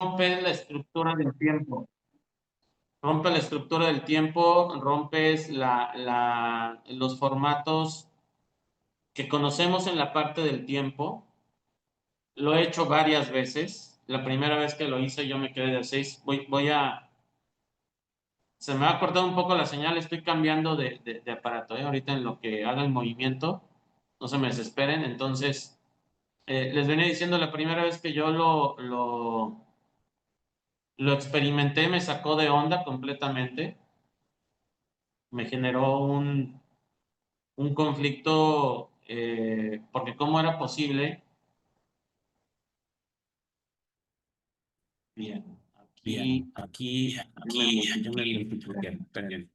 rompe la estructura del tiempo. Rompe la estructura del tiempo, rompes los formatos que conocemos en la parte del tiempo. Lo he hecho varias veces. La primera vez que lo hice yo me quedé de 6. Se me va a cortar un poco la señal, estoy cambiando de aparato, ahorita en lo que haga el movimiento. No se me desesperen. Entonces, les venía diciendo, la primera vez que yo lo experimenté, me sacó de onda completamente. Me generó un conflicto, porque cómo era posible. Bien, Bien, aquí aquí yo me multipliqué. Espérenme.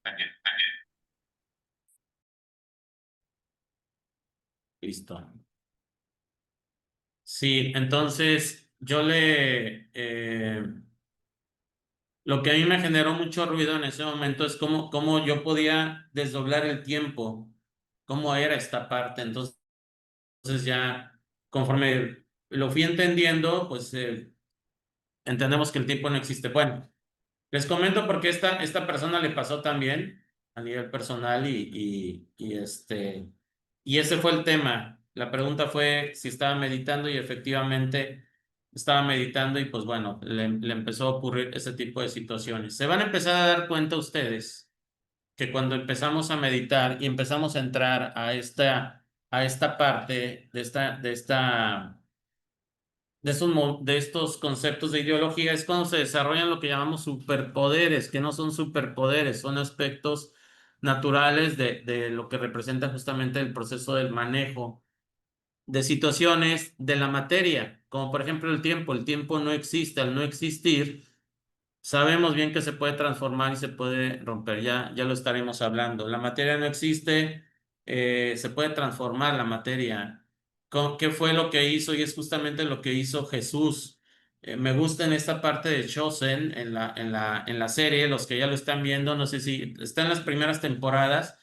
Listo. sí, entonces lo que a mí me generó mucho ruido en ese momento es cómo yo podía desdoblar el tiempo, cómo era esta parte. Entonces ya, conforme lo fui entendiendo, pues entendemos que el tiempo no existe. Bueno, les comento porque esta persona le pasó también a nivel personal y ese fue el tema. La pregunta fue si estaba meditando y efectivamente estaba meditando y pues bueno, le empezó a ocurrir ese tipo de situaciones. Se van a empezar a dar cuenta ustedes que cuando empezamos a meditar y empezamos a entrar a esta parte de estos conceptos de ideología es cuando se desarrollan lo que llamamos superpoderes, que no son superpoderes, son aspectos naturales de lo que representa justamente el proceso del manejo de situaciones de la materia, como por ejemplo el tiempo. El tiempo no existe. Al no existir, sabemos bien que se puede transformar y se puede romper, ya lo estaremos hablando. La materia no existe, se puede transformar la materia. ¿Qué fue lo que hizo? Y es justamente lo que hizo Jesús. Me gusta en esta parte de Chosen, en la serie, los que ya lo están viendo, no sé si está en las primeras temporadas,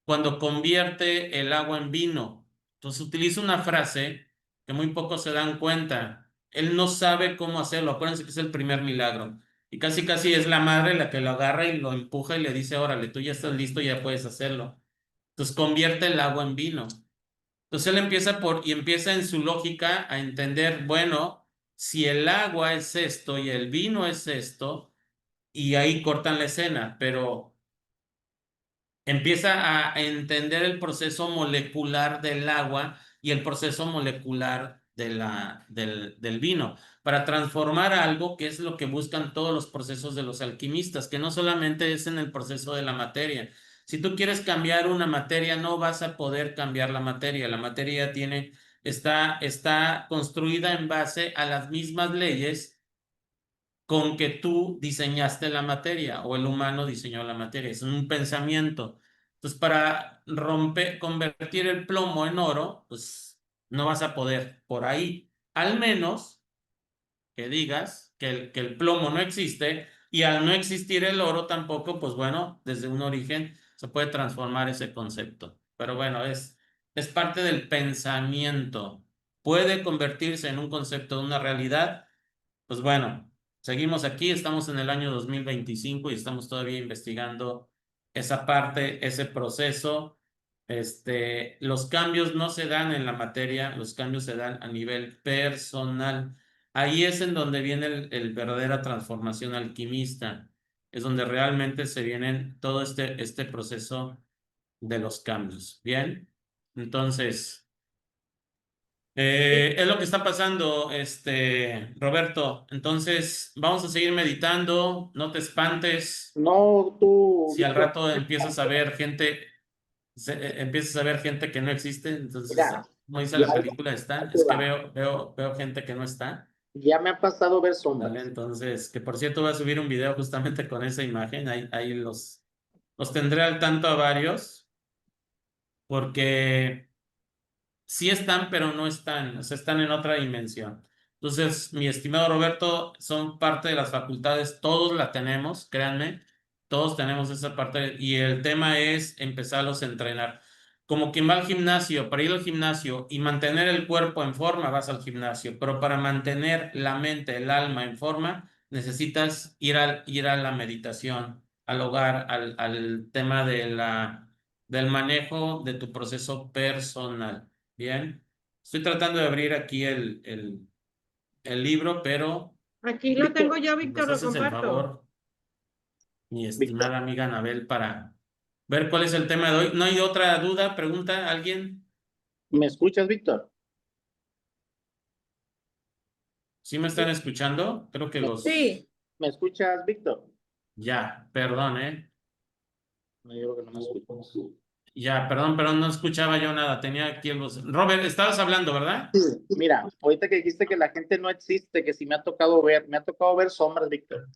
cuando convierte el agua en vino. Entonces utiliza una frase que muy pocos se dan cuenta. Él no sabe cómo hacerlo. Acuérdense que es el primer milagro. Y casi casi es la madre la que lo agarra y lo empuja y le dice, órale, tú ya estás listo, ya puedes hacerlo. Entonces convierte el agua en vino. Entonces él empieza en su lógica a entender, bueno, si el agua es esto y el vino es esto, y ahí cortan la escena, pero empieza a entender el proceso molecular del agua y el proceso molecular del vino para transformar algo que es lo que buscan todos los procesos de los alquimistas, que no solamente es en el proceso de la materia. Si tú quieres cambiar una materia, no vas a poder cambiar la materia. La materia está construida en base a las mismas leyes con que tú diseñaste la materia o el humano diseñó la materia. Es un pensamiento. Entonces, para convertir el plomo en oro, pues no vas a poder por ahí. Al menos que digas que el plomo no existe y al no existir el oro tampoco, pues bueno, desde un origen se puede transformar ese concepto. Pero bueno, es parte del pensamiento. Puede convertirse en un concepto de una realidad. Pues bueno, seguimos aquí, estamos en el año 2025 y estamos todavía investigando esa parte, ese proceso. Los cambios no se dan en la materia, los cambios se dan a nivel personal. Ahí es en donde viene el verdadera transformación alquimista, es donde realmente se viene todo este proceso de los cambios. Bien, entonces... Sí. es lo que está pasando, Roberto. Entonces, vamos a seguir meditando, no te espantes. No, tú, Si al Víctor, rato empiezas a ver gente que no existe, entonces, mira, como dice ya, la película, está, ahí te es que va. veo gente que no está. Ya me ha pasado ver ¿Vale? sombras. Entonces, que por cierto voy a subir un video justamente con esa imagen, ahí los tendré al tanto a varios, porque sí están, pero no están, o sea, están en otra dimensión. Entonces, mi estimado Roberto, son parte de las facultades, todos la tenemos, créanme, todos tenemos esa parte y el tema es empezarlos a entrenar. como quien va al gimnasio, para ir al gimnasio y mantener el cuerpo en forma, vas al gimnasio, pero para mantener la mente, el alma en forma, necesitas ir a la meditación, al hogar, al tema del manejo de tu proceso personal. Bien, estoy tratando de abrir aquí el libro, pero Aquí lo tengo Víctor, yo, nos Víctor, lo haces el comparto. favor, mi Víctor, estimada amiga Anabel, para ver cuál es el tema de hoy. ¿No hay otra duda, pregunta, alguien? ¿me escuchas, Víctor? ¿Sí me están escuchando? Creo que ¿Me, los... Sí, me escuchas, Víctor? Ya, perdón, ¿eh? No, yo creo que no me escuchas. Ya, perdón, no escuchaba yo nada. Tenía aquí el... Robert, estabas hablando, ¿verdad? Sí, mira, ahorita que dijiste que la gente no existe, que sí me ha tocado ver sombras, Víctor.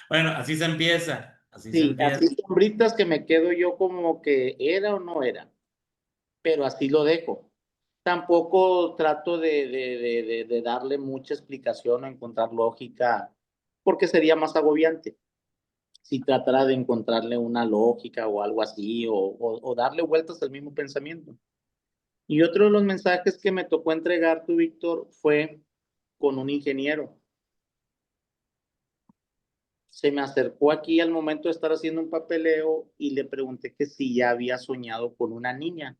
Bueno, así se empieza. Así se Sí, empieza. así sombritas que me quedo yo como que era o no era, pero así lo dejo. Tampoco trato de darle mucha explicación o encontrar lógica, porque sería más agobiante si tratara de encontrarle una lógica o algo así, o darle vueltas al mismo pensamiento. Y otro de los mensajes que me tocó entregar tú, Víctor, fue con un ingeniero. Se me acercó aquí al momento de estar haciendo un papeleo y le pregunté que si ya había soñado con una niña.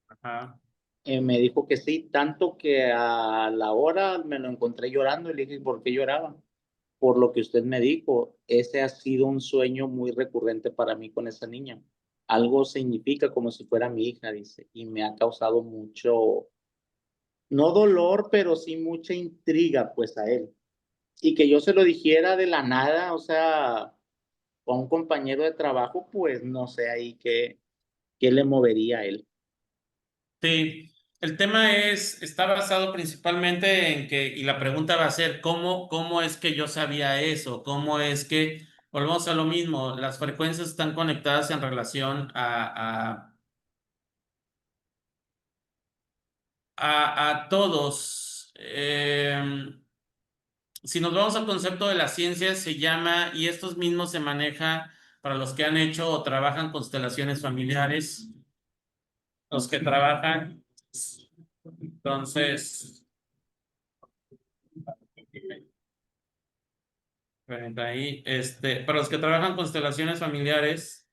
Ajá. Me dijo que sí, tanto que a la hora me lo encontré llorando y le dije, ¿por qué lloraba? Por lo que usted me dijo, ese ha sido un sueño muy recurrente para mí con esa niña. Algo significa como si fuera mi hija, dice, y me ha causado mucho, no dolor, pero sí mucha intriga, pues a él. Y que yo se lo dijera de la nada, o sea, a un compañero de trabajo, pues no sé ahí qué le movería a él. Sí, el tema está basado principalmente en que, y la pregunta va a ser, ¿cómo es que yo sabía eso? ¿Cómo es que, volvemos a lo mismo, las frecuencias están conectadas en relación a todos? Si nos vamos al concepto de la ciencia, se llama, y estos mismos se maneja para los que han hecho o trabajan constelaciones familiares, los que trabajan, entonces, ahí, para los que trabajan constelaciones familiares,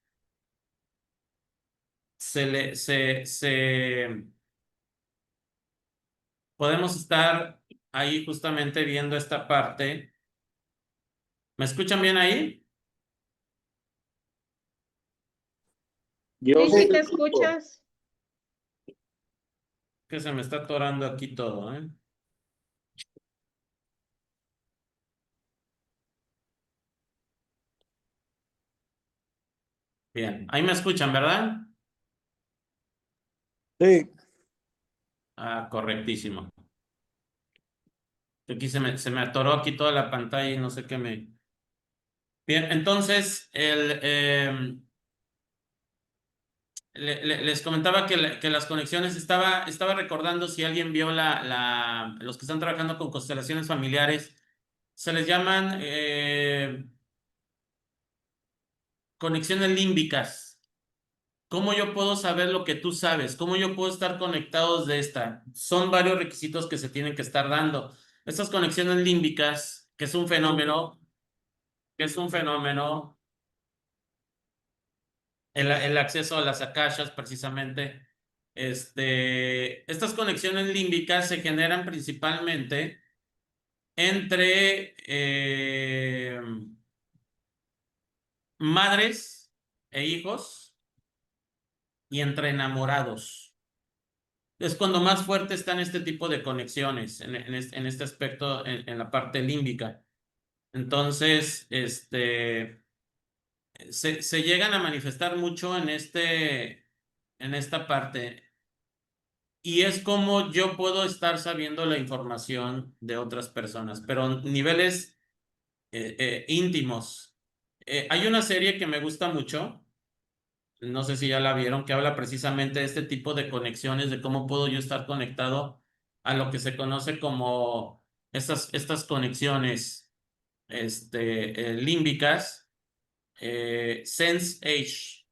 podemos estar ahí justamente viendo esta parte. ¿Me escuchan bien ahí? Yo sí, sí sí te te escucho. escuchas. Que se me está atorando aquí todo, ¿eh? Bien, ahí me escuchan, ¿verdad? Sí. Ah, correctísimo. Aquí se me atoró aquí toda la pantalla y no sé qué me... Bien, entonces, les comentaba que las conexiones, estaba recordando si alguien vio los que están trabajando con constelaciones familiares, se les llaman conexiones límbicas. ¿Cómo yo puedo saber lo que tú sabes? ¿Cómo yo puedo estar conectados de esta? Son varios requisitos que se tienen que estar dando. Estas conexiones límbicas, que es un fenómeno, el acceso a las akashas precisamente. Estas conexiones límbicas se generan principalmente entre madres e hijos y entre enamorados. Es cuando más fuerte están este tipo de conexiones en este aspecto, en la parte límbica. Entonces, se llegan a manifestar mucho en esta parte. Y es como yo puedo estar sabiendo la información de otras personas, pero niveles íntimos. Hay una serie que me gusta mucho, no sé si ya la vieron, que habla precisamente de este tipo de conexiones, de cómo puedo yo estar conectado a lo que se conoce como estas conexiones límbicas. Sense Age.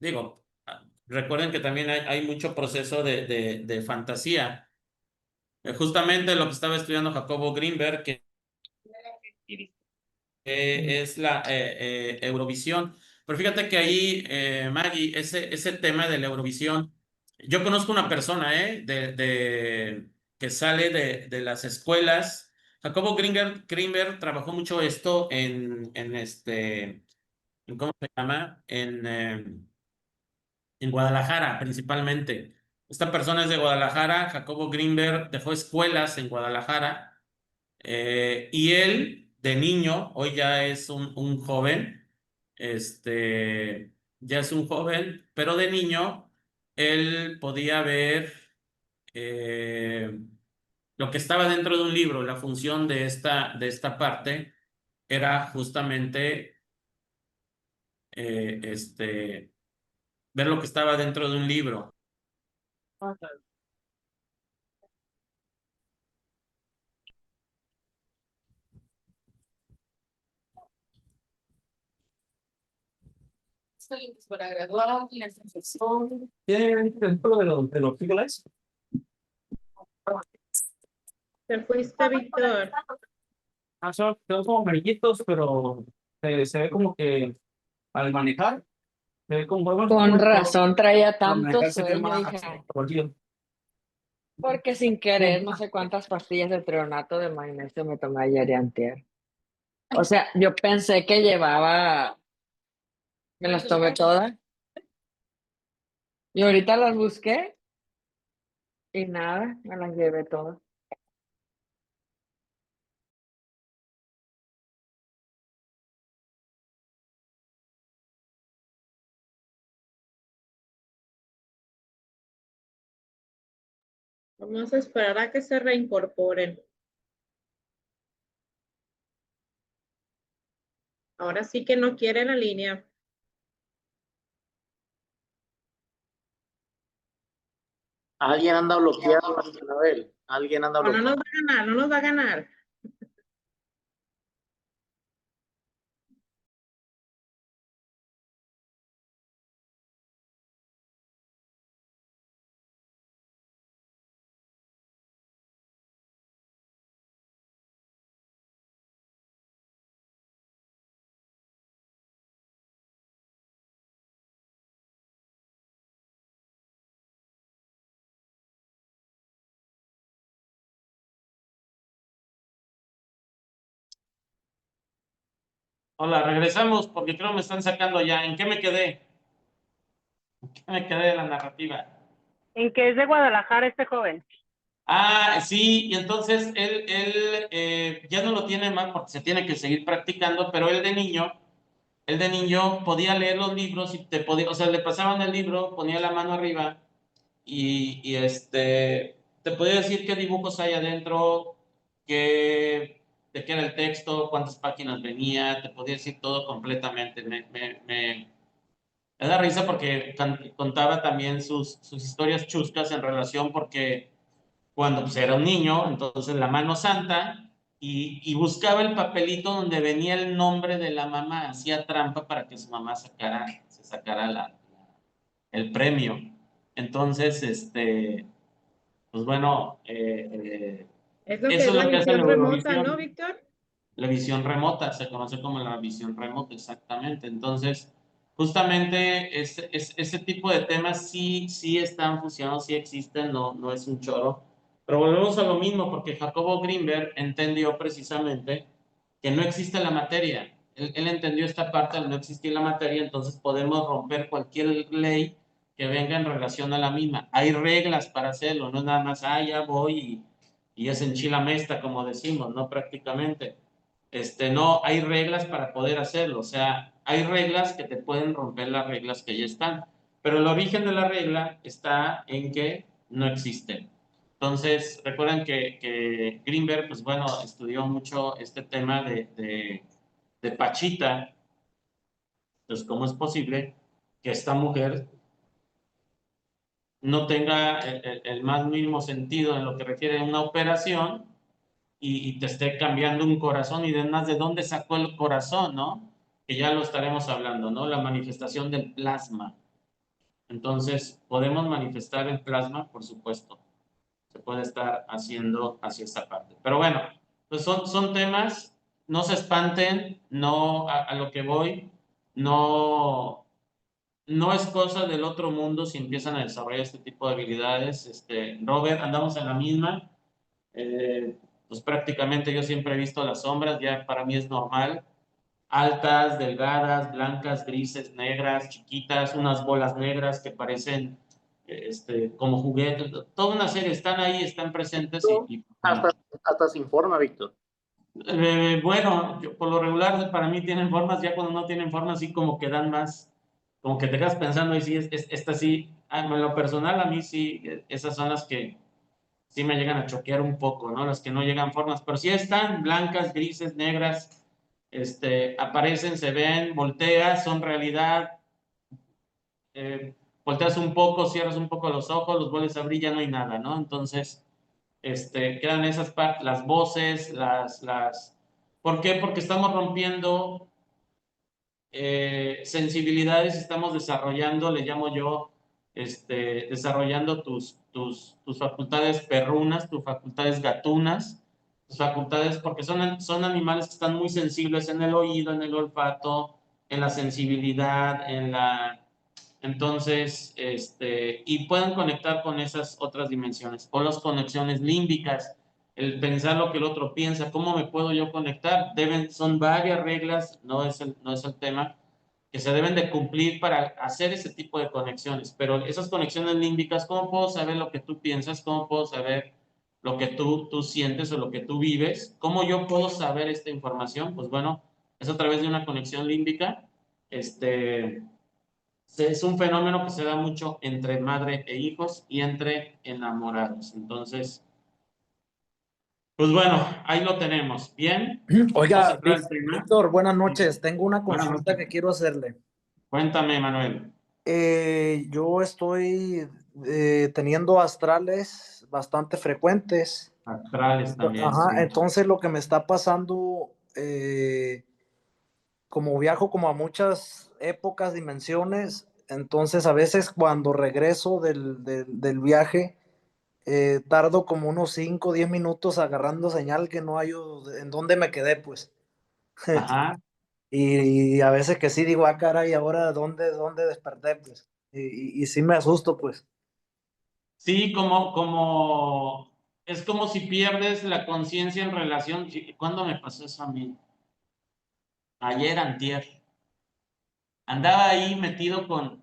Digo, recuerden que también hay mucho proceso de fantasía. Justamente lo que estaba estudiando Jacobo Greenberg, que es la Eurovisión. Pero fíjate que ahí, Maggie, ese tema de la Eurovisión, yo conozco una persona, que sale de las escuelas. Jacobo Greenberg trabajó mucho esto ¿cómo se llama? En Guadalajara, principalmente. Esta persona es de Guadalajara. Jacobo Greenberg dejó escuelas en Guadalajara, y él, de niño, hoy ya es un joven, ya es un joven, pero de niño, él podía ver eh, lo que estaba dentro de un libro. La función de esta parte era justamente eh, este, ver lo que estaba dentro de un libro. Para graduar, la profesión. ¿Tienen dentro de los figuras? Te fuiste, Víctor. Son como amarillitos, pero se ve como que al manejar, se ve como Con razón traía al tanto manejar se ve sueño, más hija. colorido. Porque sin querer, no sé cuántas pastillas de treonato de magnesio me tomé ayer y antier. O sea, yo pensé que llevaba, me las tomé todas. Y ahorita las busqué y nada, me las llevé todas. Vamos a esperar a que se reincorporen. Ahora sí que no quiere la línea. Alguien anda bloqueado, Anabel. Alguien anda No, no nos bloqueado. va a ganar, no nos va a ganar. Hola, regresamos porque creo me están sacando ya. ¿En qué me quedé? ¿En qué me quedé de la narrativa? ¿En qué es de Guadalajara este joven? Ah, sí, y entonces él ya no lo tiene más porque se tiene que seguir practicando, pero él de niño podía leer los libros y o sea, le pasaban el libro, ponía la mano arriba y te podía decir qué dibujos hay adentro, de qué era el texto, cuántas páginas venía, te podía decir todo completamente. Me da risa porque contaba también sus historias chuscas en relación porque cuando pues, era un niño, entonces la mano santa, y buscaba el papelito donde venía el nombre de la mamá, hacía trampa para que su mamá se sacara el premio. Entonces, pues bueno, Es lo que eso es es la lo que hace la visión remota, ¿no, Eurovisión. Víctor? La visión remota, se conoce como la visión remota, exactamente. Entonces, justamente ese tipo de temas sí están funcionando, sí existen, no es un choro. Pero volvemos a lo mismo, porque Jacobo Greenberg entendió precisamente que no existe la materia. Él entendió esta parte al no existir la materia, entonces podemos romper cualquier ley que venga en relación a la misma. Hay reglas para hacerlo, no es nada más, ya voy y es enchilame esta, como decimos, ¿no? Prácticamente. No hay reglas para poder hacerlo, o sea, hay reglas que te pueden romper las reglas que ya están, pero el origen de la regla está en que no existen. Entonces, recuerden que Greenberg, pues bueno, estudió mucho este tema de Pachita. Entonces, ¿cómo es posible que esta mujer no tenga el más mínimo sentido en lo que refiere a una operación y te esté cambiando un corazón y demás, de dónde sacó el corazón, ¿no? que ya lo estaremos hablando, ¿no? La manifestación del plasma. Entonces, podemos manifestar el plasma, por supuesto. Se puede estar haciendo hacia esta parte. Pero bueno, pues son temas, no se espanten, no a lo que voy, no, no es cosa del otro mundo si empiezan a desarrollar este tipo de habilidades. Robert, andamos en la misma. Pues prácticamente yo siempre he visto las sombras, ya para mí es normal. Altas, delgadas, blancas, grises, negras, chiquitas, unas bolas negras que parecen como juguetes, toda una serie, están ahí, están presentes Hasta, hasta se informa, Víctor. bueno, por lo regular para mí tienen formas, ya cuando no tienen formas sí como que dan más, como que te quedas pensando y sí, esta sí, en lo personal a mí sí, esas son las que sí me llegan a choquear un poco, ¿no? Las que no llegan formas, pero sí están blancas, grises, negras, aparecen, se ven, volteas, son realidad, volteas un poco, cierras un poco los ojos, los vuelves a abrir, ya no hay nada, ¿no? Entonces, quedan esas partes, las voces, ¿por qué? Porque estamos rompiendo sensibilidades, estamos desarrollando, le llamo yo, desarrollando tus facultades perrunas, tus facultades gatunas, tus facultades, porque son animales que están muy sensibles en el oído, en el olfato, en la sensibilidad, entonces, y pueden conectar con esas otras dimensiones, o las conexiones límbicas, el pensar lo que el otro piensa, ¿cómo me puedo yo conectar? Son varias reglas, no es el tema, que se deben de cumplir para hacer ese tipo de conexiones, pero esas conexiones límbicas, ¿cómo puedo saber lo que tú piensas? ¿Cómo puedo saber lo que tú sientes o lo que tú vives? ¿Cómo yo puedo saber esta información? Pues bueno, es a través de una conexión límbica, es un fenómeno que se da mucho entre madre e hijos y entre enamorados. Entonces, pues bueno, ahí lo tenemos. Bien, vamos a Oiga, entrar al tema. Víctor, buenas noches. Tengo una Buenas consulta noches. que quiero hacerle. Cuéntame, Manuel. Yo estoy teniendo astrales bastante frecuentes. Astrales también, sí. Ajá, entonces lo que me está pasando, como viajo como a muchas épocas, dimensiones, entonces a veces cuando regreso del viaje, tardo como unos 5 o 10 minutos agarrando señal que no hay en dónde me quedé, pues. Ajá. Y a veces que sí digo, ah, caray, ahora dónde desperté, pues. Y sí me asusto, pues. Sí, es como si pierdes la conciencia en relación. ¿Cuándo me pasó eso a mí? Ayer, antier. Andaba ahí metido con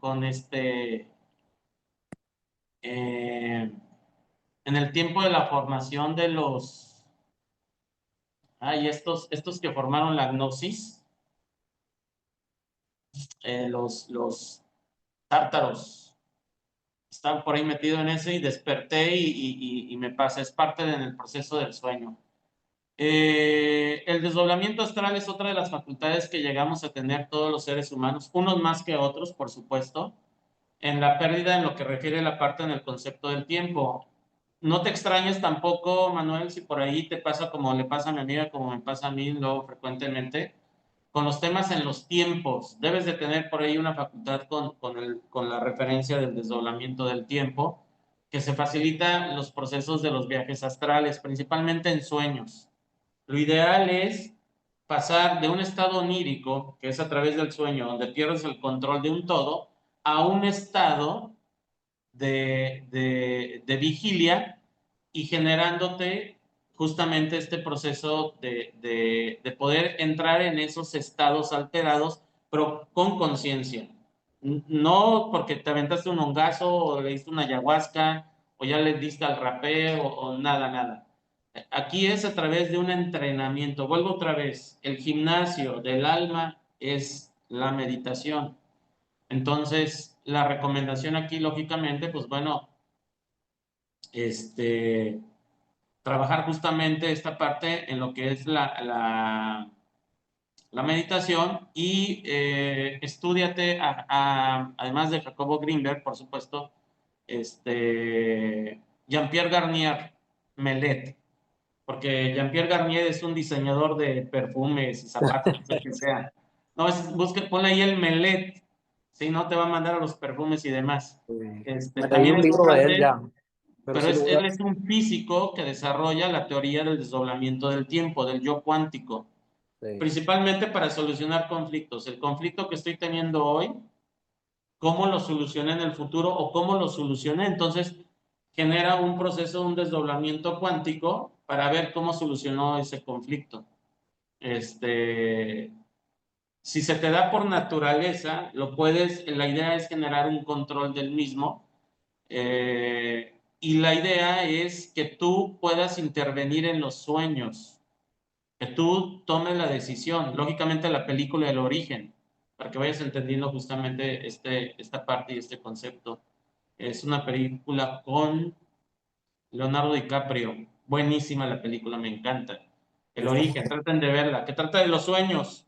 en el tiempo de la formación de estos que formaron la gnosis, los tártaros. Estaba por ahí metido en eso y desperté y me pasa, es parte del proceso del sueño. El desdoblamiento astral es otra de las facultades que llegamos a tener todos los seres humanos, unos más que otros, por supuesto, en la pérdida en lo que refiere a la parte en el concepto del tiempo. No te extrañes tampoco, Manuel, si por ahí te pasa como le pasa a mi amiga, como me pasa a mí luego frecuentemente, con los temas en los tiempos. Debes de tener por ahí una facultad con la referencia del desdoblamiento del tiempo, que se facilita los procesos de los viajes astrales, principalmente en sueños. Lo ideal es pasar de un estado onírico, que es a través del sueño, donde pierdes el control de un todo, a un estado de vigilia y generándote justamente este proceso de poder entrar en esos estados alterados, pero con conciencia. No porque te aventaste un hongazo o le diste una ayahuasca o ya le diste al rapé o nada, nada. Aquí es a través de un entrenamiento. Vuelvo otra vez. El gimnasio del alma es la meditación. Entonces, la recomendación aquí, lógicamente, pues bueno, trabajar justamente esta parte en lo que es la meditación y estúdiate, además de Jacobo Greenberg, por supuesto, Jean-Pierre Garnier Mellet, porque Jean-Pierre Garnier es un diseñador de perfumes y zapatos, lo que sea. No, ponle ahí el Melet, si no te va a mandar a los perfumes y demás. Me leí También un es un libro de él cuate, ya, pero pero sí lo voy él a... es un físico que desarrolla la teoría del desdoblamiento del tiempo, del yo cuántico, Sí. principalmente para solucionar conflictos. El conflicto que estoy teniendo hoy, cómo lo solucioné en el futuro o cómo lo solucioné. Entonces, genera un proceso, un desdoblamiento cuántico para ver cómo solucionó ese conflicto. Si se te da por naturaleza, la idea es generar un control del mismo, y la idea es que tú puedas intervenir en los sueños, que tú tomes la decisión. Lógicamente la película El Origen, para que vayas entendiendo justamente esta parte y este concepto. Es una película con Leonardo DiCaprio. Buenísima la película, me encanta. El Origen, traten de verla, que trata de los sueños,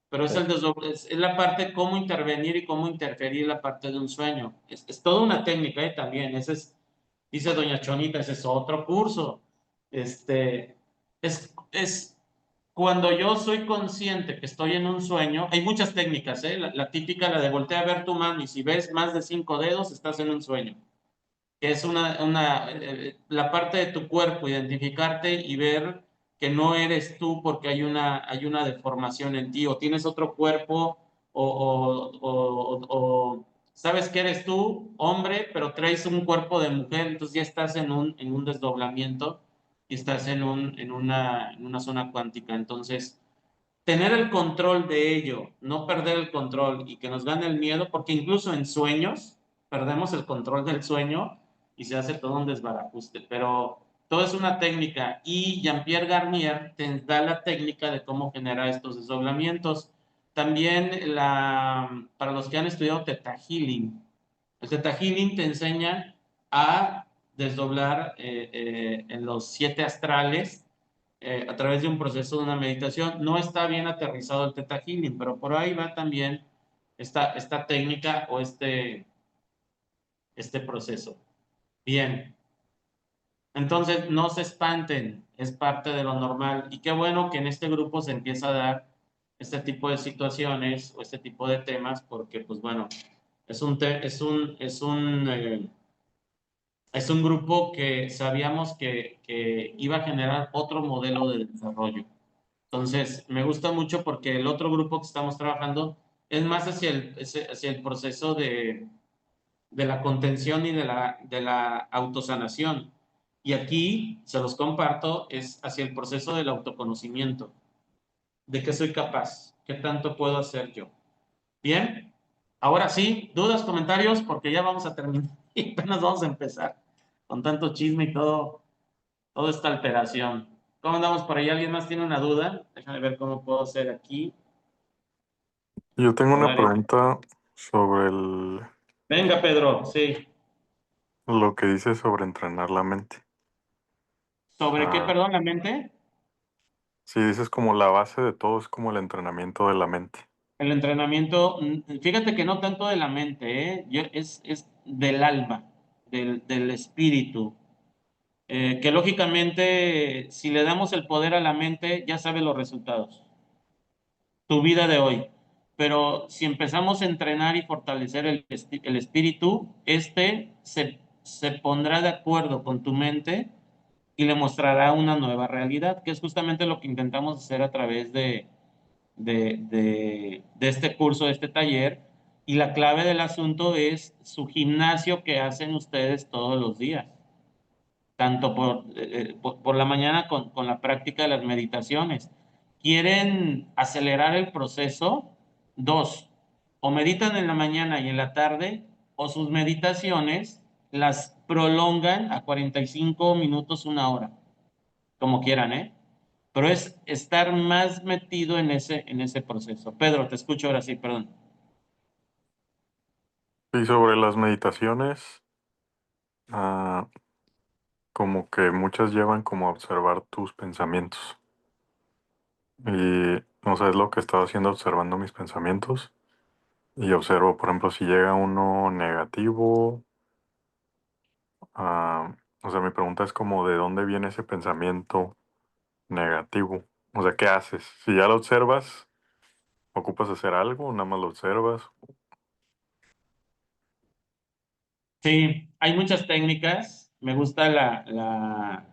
pero es la parte de cómo intervenir y cómo interferir la parte de un sueño. Es toda una técnica, también. Dice Doña Chonita, ese es otro curso. Es cuando yo soy consciente que estoy en un sueño, hay muchas técnicas, ¿eh? La típica, la de voltear a ver tu mano y si ves más de 5 dedos, estás en un sueño. Que es la parte de tu cuerpo, identificarte y ver que no eres tú porque hay una deformación en ti, o tienes otro cuerpo, o sabes que eres tú, hombre, pero traes un cuerpo de mujer, entonces ya estás en un desdoblamiento y estás en una zona cuántica. Entonces, tener el control de ello, no perder el control y que nos gane el miedo, porque incluso en sueños perdemos el control del sueño y se hace todo un desbarajuste, pero todo es una técnica y Jean-Pierre Garnier te da la técnica de cómo generar estos desdoblamientos. También para los que han estudiado Theta Healing, el Theta Healing te enseña a desdoblar en los 7 astrales, a través de un proceso de una meditación. No está bien aterrizado el Theta Healing, pero por ahí va también esta técnica o este proceso. Bien, entonces no se espanten, es parte de lo normal. Y qué bueno que en este grupo se empieza a dar este tipo de situaciones o este tipo de temas, porque pues bueno, es un grupo que sabíamos que iba a generar otro modelo de desarrollo. Entonces, me gusta mucho porque el otro grupo que estamos trabajando es más hacia el proceso de la contención y de la autosanación. Y aquí, se los comparto, es hacia el proceso del autoconocimiento, de qué soy capaz, qué tanto puedo hacer yo. Bien, ahora sí, dudas, comentarios, porque ya vamos a terminar y apenas vamos a empezar con tanto chisme y toda esta alteración. ¿Cómo andamos por ahí? ¿Alguien más tiene una duda? Déjame ver cómo puedo hacer aquí. Yo tengo una Horario. pregunta sobre Venga, Pedro, sí. lo que dice sobre entrenar la mente. ¿Sobre qué, Ah, perdón, la mente? si dices como la base de todo es como el entrenamiento de la mente. El entrenamiento, fíjate que no tanto de la mente, ¿eh? Es del alma, del espíritu. Que lógicamente, si le damos el poder a la mente, ya sabe los resultados. Tu vida de hoy. Pero si empezamos a entrenar y fortalecer el espíritu, se pondrá de acuerdo con tu mente y le mostrará una nueva realidad, que es justamente lo que intentamos hacer a través de este curso, de este taller. Y la clave del asunto es su gimnasio que hacen ustedes todos los días, tanto por la mañana con la práctica de las meditaciones. ¿Quieren acelerar el proceso? Dos, o meditan en la mañana y en la tarde, o sus meditaciones las prolongan a 45 minutos, 1 hora, como quieran, ¿eh? Pero es estar más metido en ese proceso. Pedro, te escucho ahora sí, perdón. Y sobre las meditaciones, ah, como que muchas llevan como a observar tus pensamientos. Y, o sea, es lo que he estado haciendo, observando mis pensamientos. Y observo, por ejemplo, si llega uno negativo. O sea, mi pregunta es como de dónde viene ese pensamiento negativo. O sea, ¿qué haces? Si ya lo observas, ¿Ocupas hacer algo? ¿Nada más lo observas? Sí, hay muchas técnicas. Me gusta la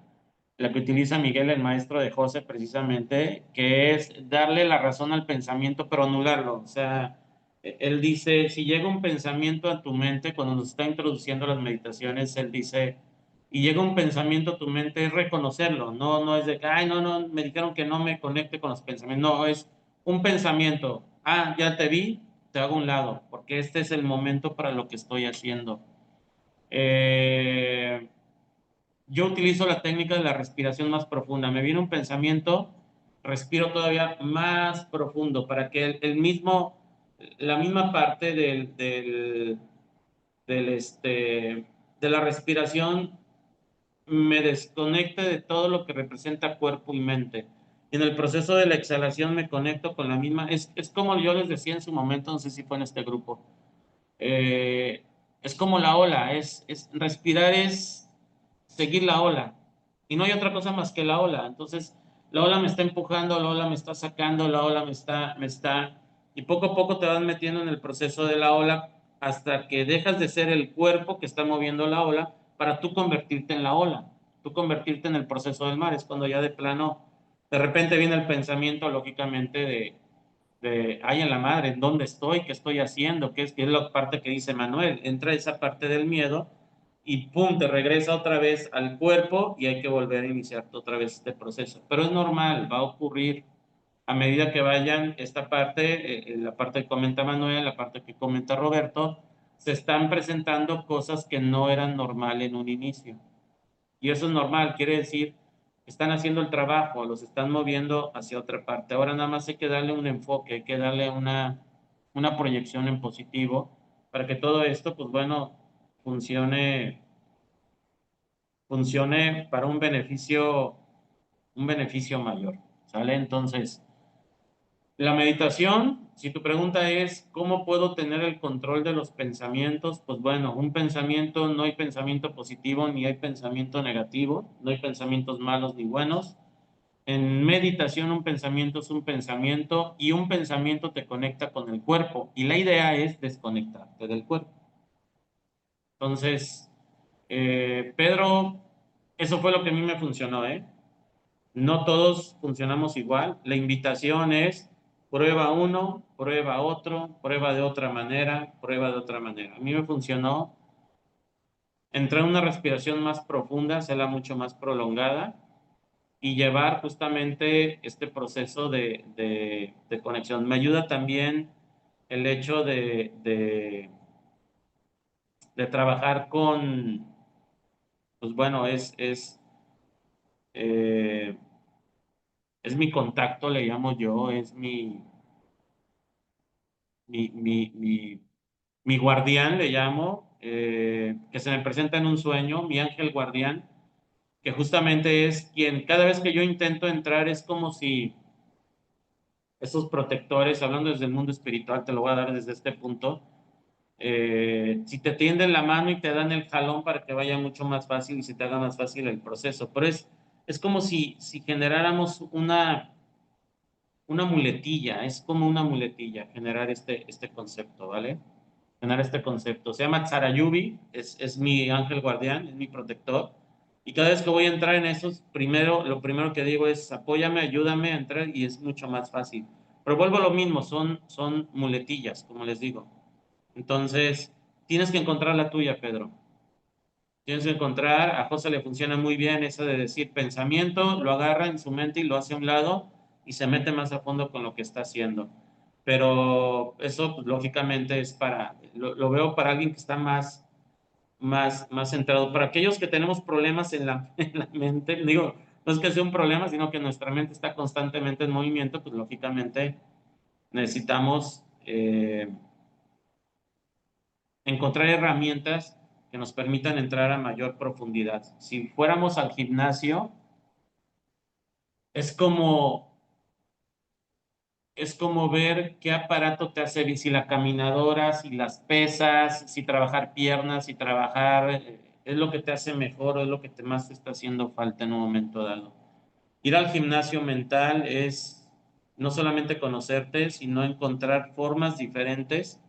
que utiliza Miguel, el maestro de José, precisamente, que es darle la razón al pensamiento, pero anularlo. O sea, él dice, si llega un pensamiento a tu mente, cuando nos está introduciendo las meditaciones, él dice, y llega un pensamiento a tu mente, es reconocerlo. No, no es de que, ay, no, me dijeron que no me conecte con los pensamientos. No, es un pensamiento. Ah, ya te vi, te hago a un lado, porque este es el momento para lo que estoy haciendo. Eh, yo utilizo la técnica de la respiración más profunda. Me viene un pensamiento, respiro todavía más profundo para que la misma parte de la respiración me desconecte de todo lo que representa cuerpo y mente. En el proceso de la exhalación me conecto con la misma, es como yo les decía en su momento, no sé si fue en este grupo, eh, es como la ola, respirar es seguir la ola. Y no hay otra cosa más que la ola. Entonces, la ola me está empujando, la ola me está sacando, la ola y poco a poco te vas metiendo en el proceso de la ola hasta que dejas de ser el cuerpo que está moviendo la ola para tú convertirte en la ola, tú convertirte en el proceso del mar. Es cuando ya de plano, de repente viene el pensamiento, lógicamente, ay, en la madre, ¿en dónde estoy? ¿Qué estoy haciendo? ¿Qué es la parte que dice Manuel? Entra esa parte del miedo y pum, te regresa otra vez al cuerpo y hay que volver a iniciar otra vez este proceso. Pero es normal, va a ocurrir a medida que vayan esta parte, la parte que comenta Manuel, la parte que comenta Roberto, se están presentando cosas que no eran normal en un inicio. Y eso es normal, quiere decir que están haciendo el trabajo, los están moviendo hacia otra parte. Ahora nada más hay que darle un enfoque, hay que darle una proyección en positivo para que todo esto, pues bueno, funcione, funcione para un beneficio mayor. ¿Sale? Entonces, la meditación, si tu pregunta es ¿cómo puedo tener el control de los pensamientos? Pues bueno, un pensamiento, no hay pensamiento positivo ni hay pensamiento negativo, no hay pensamientos malos ni buenos. En meditación un pensamiento es un pensamiento y un pensamiento te conecta con el cuerpo y la idea es desconectarte del cuerpo. Entonces, Pedro, eso fue lo que a mí me funcionó, ¿eh? No todos funcionamos igual. La invitación es prueba uno, prueba otro, prueba de otra manera, prueba de otra manera. A mí me funcionó entrar en una respiración más profunda, hacerla mucho más prolongada y llevar justamente este proceso de conexión. Me ayuda también el hecho de trabajar pues bueno, eh, es mi contacto, le llamo yo, es mi, mi, mi, mi guardián, le llamo, que se me presenta en un sueño, mi ángel guardián, que justamente es quien, cada vez que yo intento entrar, es como si esos protectores, hablando desde el mundo espiritual, te lo voy a dar desde este punto, si te tienden la mano y te dan el jalón para que vaya mucho más fácil y se te haga más fácil el proceso, pero es como si generáramos una muletilla, es como una muletilla generar este concepto, ¿vale? Generar este concepto. Se llama Tsarayubi, es mi ángel guardián, es mi protector. Y cada vez que voy a entrar en esos, lo primero que digo es apóyame, ayúdame a entrar y es mucho más fácil. Pero vuelvo a lo mismo, son muletillas, como les digo. Entonces, tienes que encontrar la tuya, Pedro. Tienes que encontrar, a José le funciona muy bien eso de decir pensamiento, lo agarra en su mente y lo hace a un lado y se mete más a fondo con lo que está haciendo. Pero eso, pues, lógicamente, lo veo para alguien que está más centrado. Para aquellos que tenemos problemas en la mente, digo, no es que sea un problema, sino que nuestra mente está constantemente en movimiento, pues lógicamente necesitamos encontrar herramientas que nos permitan entrar a mayor profundidad. Si fuéramos al gimnasio, es como, es como ver qué aparato te hace bien, si la caminadora, si las pesas, si trabajar piernas, si trabajar, es lo que te hace mejor o es lo que más te está haciendo falta en un momento dado. Ir al gimnasio mental es no solamente conocerte, sino encontrar formas diferentes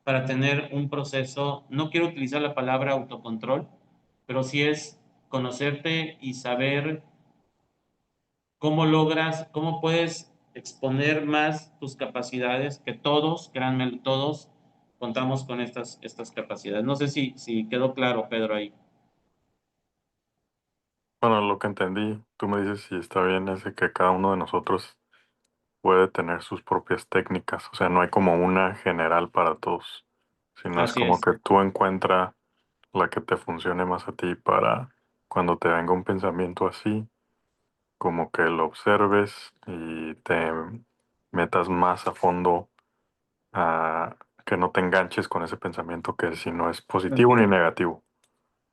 para tener un proceso, no quiero utilizar la palabra autocontrol, pero sí es conocerte y saber cómo logras, cómo puedes exponer más tus capacidades, que todos, créanme, todos contamos con estas capacidades. No sé si quedó claro, Pedro, ahí. Bueno, lo que entendí, tú me dices si está bien, es de que cada uno de nosotros puede tener sus propias técnicas. O sea, no hay como una general para todos, sino es Así como es. que tú encuentras la que te funcione más a ti para cuando te venga un pensamiento así, como que lo observes y te metas más a fondo, a que no te enganches con ese pensamiento que si no es positivo ni negativo,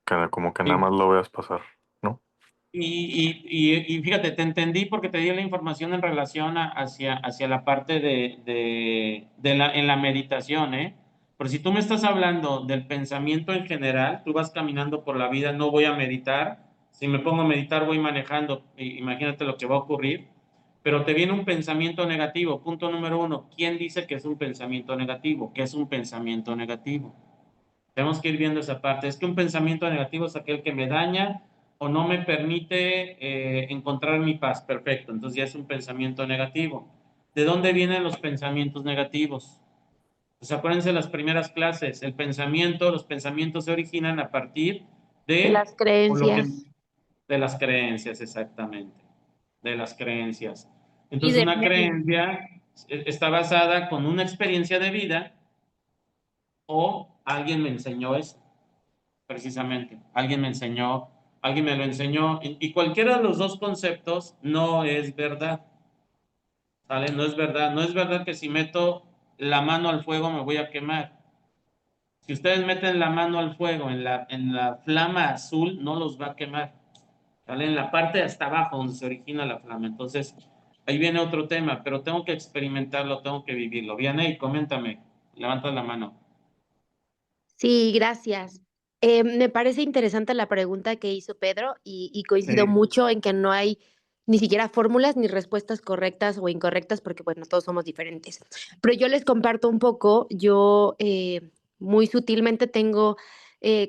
que como que nada Sí. más lo veas pasar, ¿no? Y fíjate, te entendí porque te di la información en relación hacia la parte en la meditación, ¿eh? Pero si tú me estás hablando del pensamiento en general, tú vas caminando por la vida, no voy a meditar. Si me pongo a meditar, voy manejando, imagínate lo que va a ocurrir. Pero te viene un pensamiento negativo. Punto número uno, ¿quién dice que es un pensamiento negativo? ¿Qué es un pensamiento negativo? Tenemos que ir viendo esa parte. Es que un pensamiento negativo es aquel que me daña o no me permite encontrar mi paz. Perfecto, entonces ya es un pensamiento negativo. ¿De dónde vienen los pensamientos negativos? Pues acuérdense las primeras clases, los pensamientos se originan a partir De de, las o lo que, creencias de las creencias, exactamente, de las creencias. y Entonces del una medio. creencia está basada con una experiencia de vida o alguien me enseñó eso. Precisamente. Alguien me lo enseñó, y cualquiera de los dos conceptos no es verdad, ¿sale? No es verdad. No es verdad que si meto la mano al fuego me voy a quemar. Si ustedes meten la mano al fuego en la flama azul, no los va a quemar, ¿sale? En la parte de hasta abajo donde se origina la flama. Entonces, ahí viene otro tema, pero tengo que experimentarlo, tengo que vivirlo. Vianey, coméntame, levanta la mano. Sí, gracias. Me parece interesante la pregunta que hizo Pedro y coincido Sí. mucho en que no hay ni siquiera fórmulas ni respuestas correctas o incorrectas porque, bueno, todos somos diferentes. Pero yo les comparto un poco, yo muy sutilmente tengo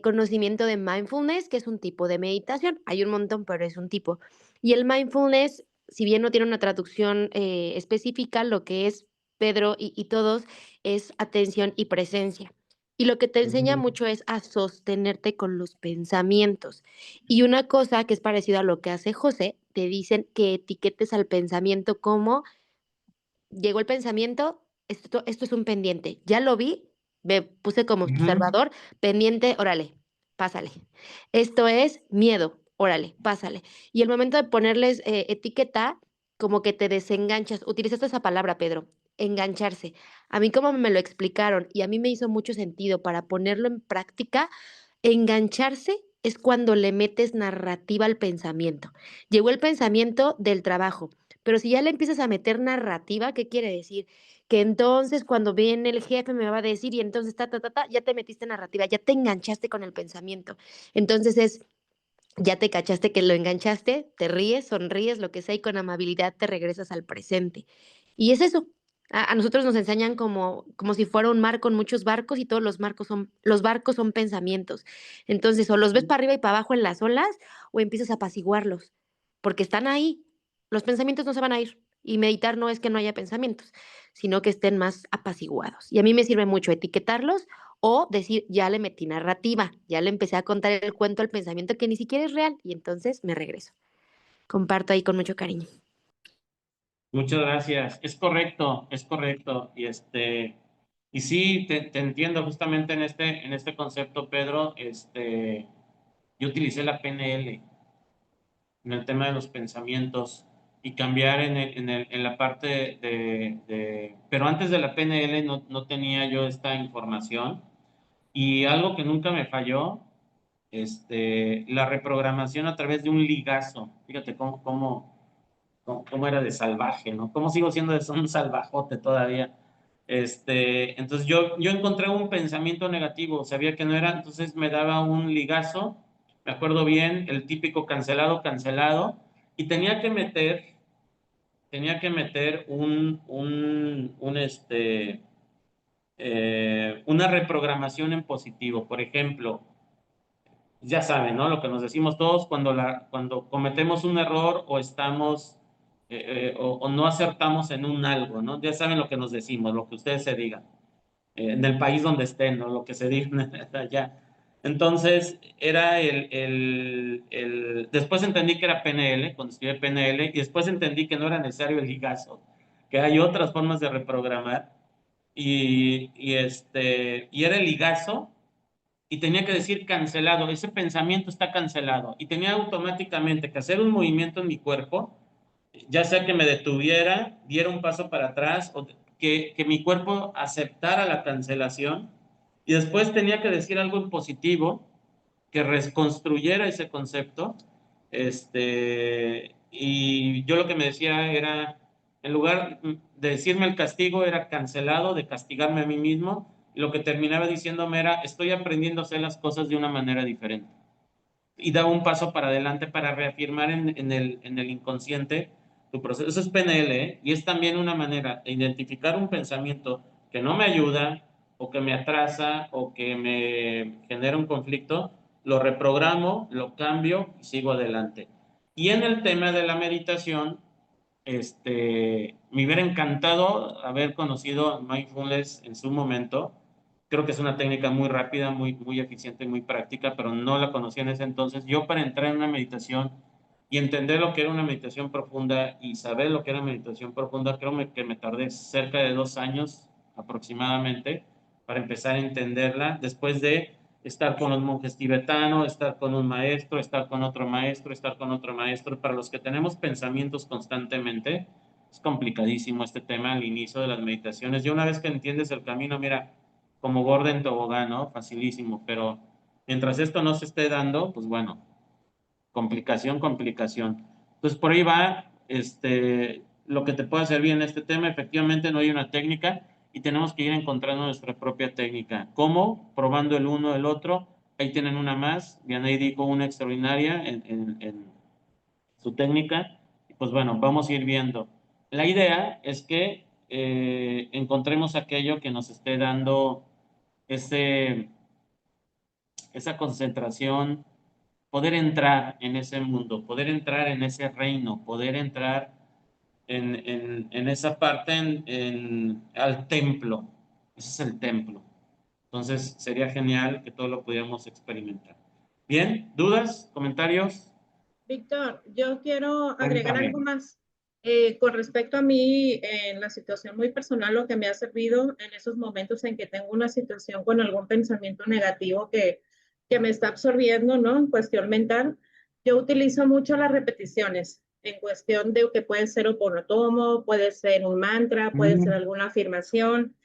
conocimiento de mindfulness, que es un tipo de meditación. Hay un montón, pero es un tipo. Y el mindfulness, si bien no tiene una traducción específica, lo que es Pedro y todos es atención y presencia. Y lo que te enseña mucho es a sostenerte con los pensamientos. Y una cosa que es parecida a lo que hace José, te dicen que etiquetes al pensamiento como llegó el pensamiento, esto es un pendiente. Ya lo vi, me puse como Ujú. observador, pendiente, órale, pásale. Esto es miedo, órale, pásale. Y el momento de ponerles etiqueta, como que te desenganchas. Utilizaste esa palabra, Pedro, engancharse. A mí como me lo explicaron y a mí me hizo mucho sentido para ponerlo en práctica, engancharse es cuando le metes narrativa al pensamiento. Llegó el pensamiento del trabajo, pero si ya le empiezas a meter narrativa, ¿qué quiere decir? Que entonces cuando viene el jefe me va a decir y entonces ya te metiste narrativa, ya te enganchaste con el pensamiento. Entonces ya te cachaste que lo enganchaste, te ríes, sonríes, lo que sea, y con amabilidad te regresas al presente. Y es eso. A nosotros nos enseñan como si fuera un mar con muchos barcos y todos los barcos son pensamientos. Entonces, o los ves para arriba y para abajo en las olas, o empiezas a apaciguarlos, porque están ahí. Los pensamientos no se van a ir. Y meditar no es que no haya pensamientos, sino que estén más apaciguados. Y a mí me sirve mucho etiquetarlos o decir, ya le metí narrativa, ya le empecé a contar el cuento al pensamiento que ni siquiera es real y entonces me regreso. Comparto ahí con mucho cariño. Muchas gracias. Es correcto, es correcto. Y sí, te entiendo justamente en este concepto, Pedro. Yo utilicé la PNL en el tema de los pensamientos y cambiar en la parte pero antes de la PNL no tenía yo esta información. Y algo que nunca me falló, la reprogramación a través de un ligazo. Fíjate cómo era de salvaje, ¿no? Cómo sigo siendo de un salvajote todavía. Entonces yo encontré un pensamiento negativo, sabía que no era, entonces me daba un ligazo, me acuerdo bien, el típico cancelado, cancelado, y tenía que meter tenía que meter una reprogramación en positivo. Por ejemplo, ya saben, ¿no? Lo que nos decimos todos cuando cometemos un error o estamos o no acertamos en un algo, ¿no? Ya saben lo que nos decimos, lo que ustedes se digan, en el país donde estén, ¿no? Lo que se digan allá. Entonces, era después entendí que era PNL, cuando estudié PNL, y después entendí que no era necesario el ligazo, que hay otras formas de reprogramar, y era el ligazo, y tenía que decir cancelado, ese pensamiento está cancelado, y tenía automáticamente que hacer un movimiento en mi cuerpo, ya sea que me detuviera, diera un paso para atrás, o que mi cuerpo aceptara la cancelación, y después tenía que decir algo en positivo, que reconstruyera ese concepto, y yo lo que me decía era, en lugar de decirme el castigo, era cancelado, de castigarme a mí mismo, y lo que terminaba diciéndome era, estoy aprendiendo a hacer las cosas de una manera diferente. Y daba un paso para adelante para reafirmar en el inconsciente tu proceso. Eso es PNL, ¿eh? Y es también una manera de identificar un pensamiento que no me ayuda, o que me atrasa, o que me genera un conflicto, lo reprogramo, lo cambio y sigo adelante. Y en el tema de la meditación, me hubiera encantado haber conocido mindfulness en su momento. Creo que es una técnica muy rápida, muy, muy eficiente, muy práctica, pero no la conocía en ese entonces. Yo, para entrar en una meditación y entender lo que era una meditación profunda y saber lo que era meditación profunda, creo que me tardé cerca de 2 años aproximadamente para empezar a entenderla, después de estar con los monjes tibetanos, estar con un maestro, estar con otro maestro, estar con otro maestro. Para los que tenemos pensamientos constantemente, es complicadísimo este tema al inicio de las meditaciones. Y una vez que entiendes el camino, mira, como gordo en tobogán, ¿no? Facilísimo, pero mientras esto no se esté dando, pues bueno, complicación, complicación. Entonces, por ahí va, lo que te puede servir en este tema. Efectivamente, no hay una técnica y tenemos que ir encontrando nuestra propia técnica. ¿Cómo? Probando el uno, el otro. Ahí tienen una más. Vianey dijo una extraordinaria en su técnica. Y pues bueno, vamos a ir viendo. La idea es que encontremos aquello que nos esté dando ese, esa concentración, poder entrar en ese mundo, poder entrar en ese reino, poder entrar en esa parte, al templo. Ese es el templo. Entonces, sería genial que todo lo pudiéramos experimentar. Bien, ¿dudas? ¿Comentarios? Víctor, yo quiero agregar Cuéntame. algo más con respecto a mí, en la situación muy personal, lo que me ha servido en esos momentos en que tengo una situación con algún pensamiento negativo que me está absorbiendo, ¿no? En cuestión mental, yo utilizo mucho las repeticiones, en cuestión de que puede ser Ho'oponopono, puede ser un mantra, puede ser alguna afirmación.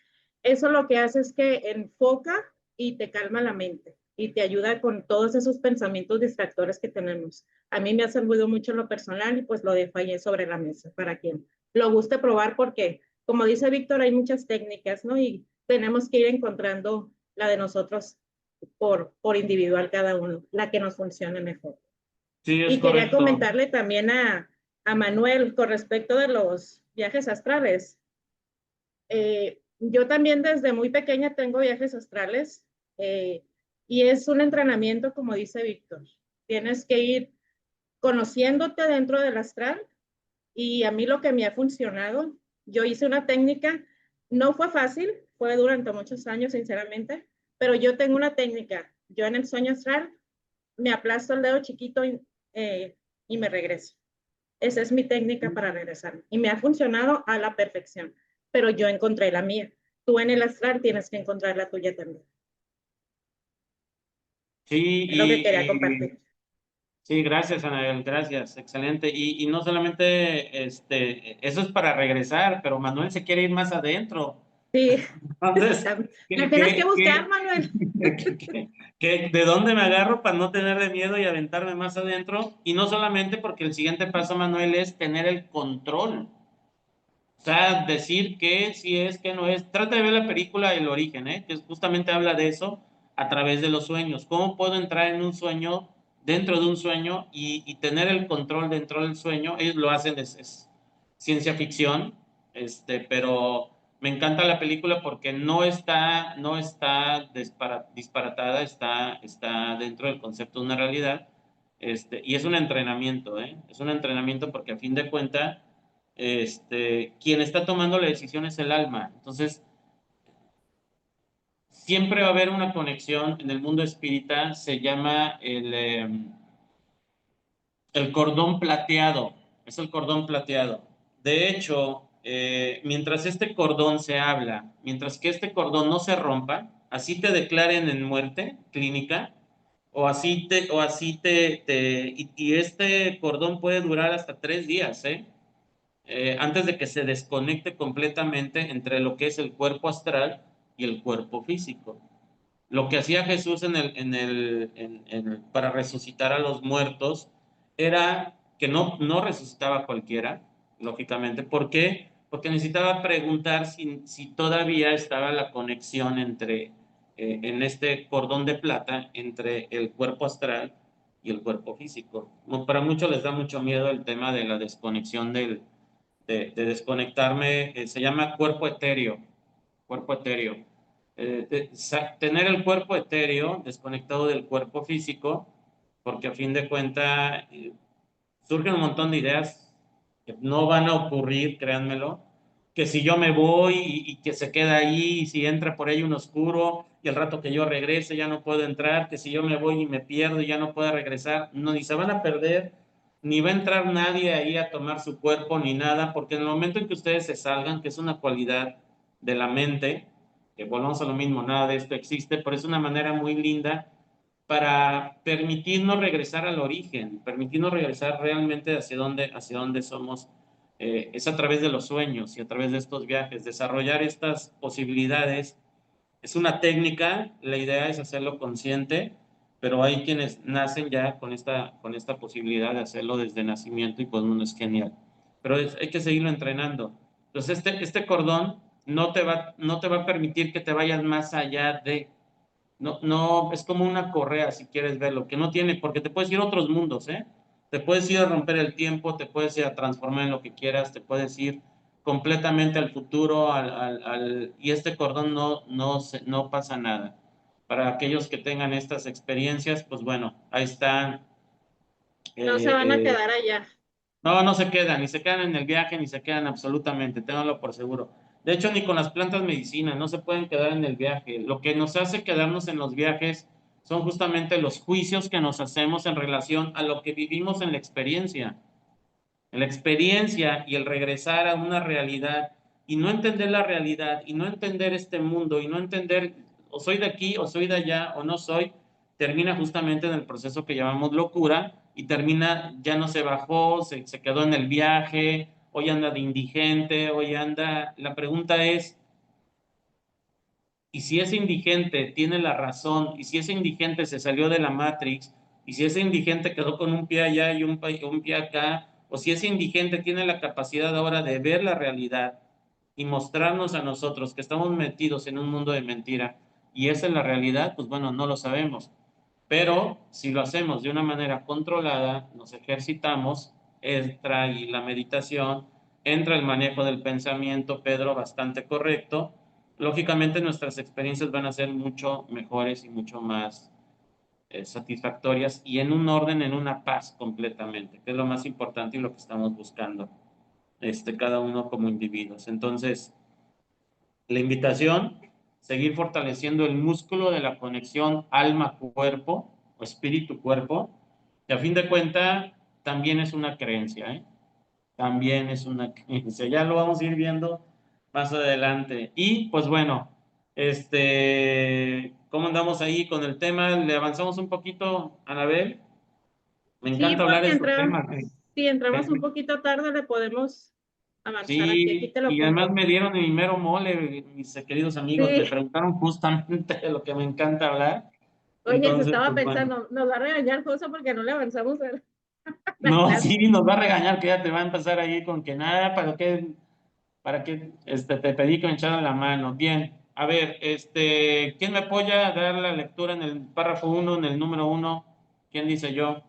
Eso lo que hace es que enfoca y te calma la mente y te ayuda con todos esos pensamientos distractores que tenemos. A mí me ha servido mucho lo personal y pues lo dejo ahí sobre la mesa para quien lo guste probar, porque como dice Víctor, hay muchas técnicas, ¿no? Y tenemos que ir encontrando la de nosotros por individual cada uno, la que nos funcione mejor. Sí, es Y quería correcto. comentarle también a Manuel con respecto de los viajes astrales. Yo también desde muy pequeña tengo viajes astrales y es un entrenamiento, como dice Víctor. Tienes que ir conociéndote dentro del astral, y a mí lo que me ha funcionado, yo hice una técnica, no fue fácil, fue durante muchos años, sinceramente, pero yo tengo una técnica. Yo en el sueño astral me aplasto el dedo chiquito y me regreso. Esa es mi técnica para regresar y me ha funcionado a la perfección, pero yo encontré la mía. Tú en el astral tienes que encontrar la tuya también. Sí, Es lo que quería compartir. sí, gracias, Anabel, gracias, excelente. Y no solamente, eso es para regresar, pero Manuel se quiere ir más adentro. Sí, Entonces, me tienes que buscar, Manuel. ¿de dónde me agarro para no tenerle miedo y aventarme más adentro? Y no solamente porque el siguiente paso, Manuel, es tener el control. O sea, decir qué sí es, qué no es. Trata de ver la película El Origen, que justamente habla de eso a través de los sueños. ¿Cómo puedo entrar en un sueño, dentro de un sueño, y tener el control dentro del sueño? Ellos lo hacen, es ciencia ficción, pero me encanta la película porque no está disparatada, está dentro del concepto de una realidad, y es un entrenamiento, ¿eh? Es un entrenamiento porque a fin de cuentas, quien está tomando la decisión es el alma. Entonces, siempre va a haber una conexión en el mundo espírita, se llama el cordón plateado, es el cordón plateado. De hecho, mientras este cordón se habla, mientras que este cordón no se rompa, así te declaren en muerte clínica, y este cordón puede durar hasta 3 días, antes de que se desconecte completamente entre lo que es el cuerpo astral y el cuerpo físico. Lo que hacía Jesús para resucitar a los muertos era que no resucitaba a cualquiera, lógicamente. ¿Por qué? Porque necesitaba preguntar si todavía estaba la conexión en este cordón de plata entre el cuerpo astral y el cuerpo físico. Para muchos les da mucho miedo el tema de la desconexión de desconectarme, se llama cuerpo etéreo, cuerpo etéreo. Tener el cuerpo etéreo desconectado del cuerpo físico, porque a fin de cuentas surgen un montón de ideas que no van a ocurrir, créanmelo, que si yo me voy y que se queda ahí, y si entra por ahí un oscuro y el rato que yo regrese ya no puedo entrar, que si yo me voy y me pierdo y ya no puedo regresar, no, ni se van a perder, ni va a entrar nadie ahí a tomar su cuerpo ni nada, porque en el momento en que ustedes se salgan, que es una cualidad de la mente, que volvamos a lo mismo, nada de esto existe, pero es una manera muy linda para permitirnos regresar al origen, permitirnos regresar realmente hacia dónde somos. Es a través de los sueños y a través de estos viajes, desarrollar estas posibilidades. Es una técnica, la idea es hacerlo consciente, pero hay quienes nacen ya con esta posibilidad de hacerlo desde nacimiento y pues uno es genial. Pero hay que seguirlo entrenando. Entonces este cordón no te va a permitir que te vayas más allá de. No, es como una correa, si quieres verlo, que no tiene, porque te puedes ir a otros mundos, ¿eh? Te puedes ir a romper el tiempo, te puedes ir a transformar en lo que quieras, te puedes ir completamente al futuro, y este cordón no pasa nada. Para aquellos que tengan estas experiencias, pues bueno, ahí están. No se van a eh, quedar allá. no se quedan, ni se quedan en el viaje, ni se quedan absolutamente, ténganlo por seguro. De hecho, ni con las plantas medicinas, no se pueden quedar en el viaje. Lo que nos hace quedarnos en los viajes son justamente los juicios que nos hacemos en relación a lo que vivimos en la experiencia. En la experiencia y el regresar a una realidad y no entender la realidad y no entender este mundo y no entender o soy de aquí o soy de allá o no soy, termina justamente en el proceso que llamamos locura y termina, ya no se bajó, se quedó en el viaje, hoy anda de indigente, hoy anda. La pregunta es, ¿y si ese indigente tiene la razón? ¿Y si ese indigente se salió de la Matrix? ¿Y si ese indigente quedó con un pie allá y un pie acá? ¿O si ese indigente tiene la capacidad ahora de ver la realidad y mostrarnos a nosotros que estamos metidos en un mundo de mentira y esa es la realidad? Pues bueno, no lo sabemos. Pero si lo hacemos de una manera controlada, nos ejercitamos, entra y la meditación, entra el manejo del pensamiento, Pedro, bastante correcto. Lógicamente nuestras experiencias van a ser mucho mejores y mucho más satisfactorias y en un orden, en una paz completamente, que es lo más importante y lo que estamos buscando, cada uno como individuos. Entonces, la invitación, seguir fortaleciendo el músculo de la conexión alma-cuerpo o espíritu-cuerpo, que a fin de cuentas también es una creencia, ¿eh? También es una creencia. Ya lo vamos a ir viendo más adelante. Y pues bueno, ¿cómo andamos ahí con el tema? ¿Le avanzamos un poquito, Anabel? Me Sí, encanta hablar de porque estos temas. si entramos un poquito tarde, le podemos avanzar aquí. Aquí Sí, te lo y además pongo. me dieron mi mero mole, mis queridos amigos, me Sí. preguntaron justamente de lo que me encanta hablar. Oye, eso Entonces, estaba pues bueno, pensando, nos va a regañar José porque no le avanzamos a la no, clase. sí, nos va a regañar que ya te va a empezar ahí con que nada, para que te pedí que me echaran la mano. Bien, a ver, ¿quién me apoya a dar la lectura en el párrafo 1, en el número 1? ¿Quién dice yo?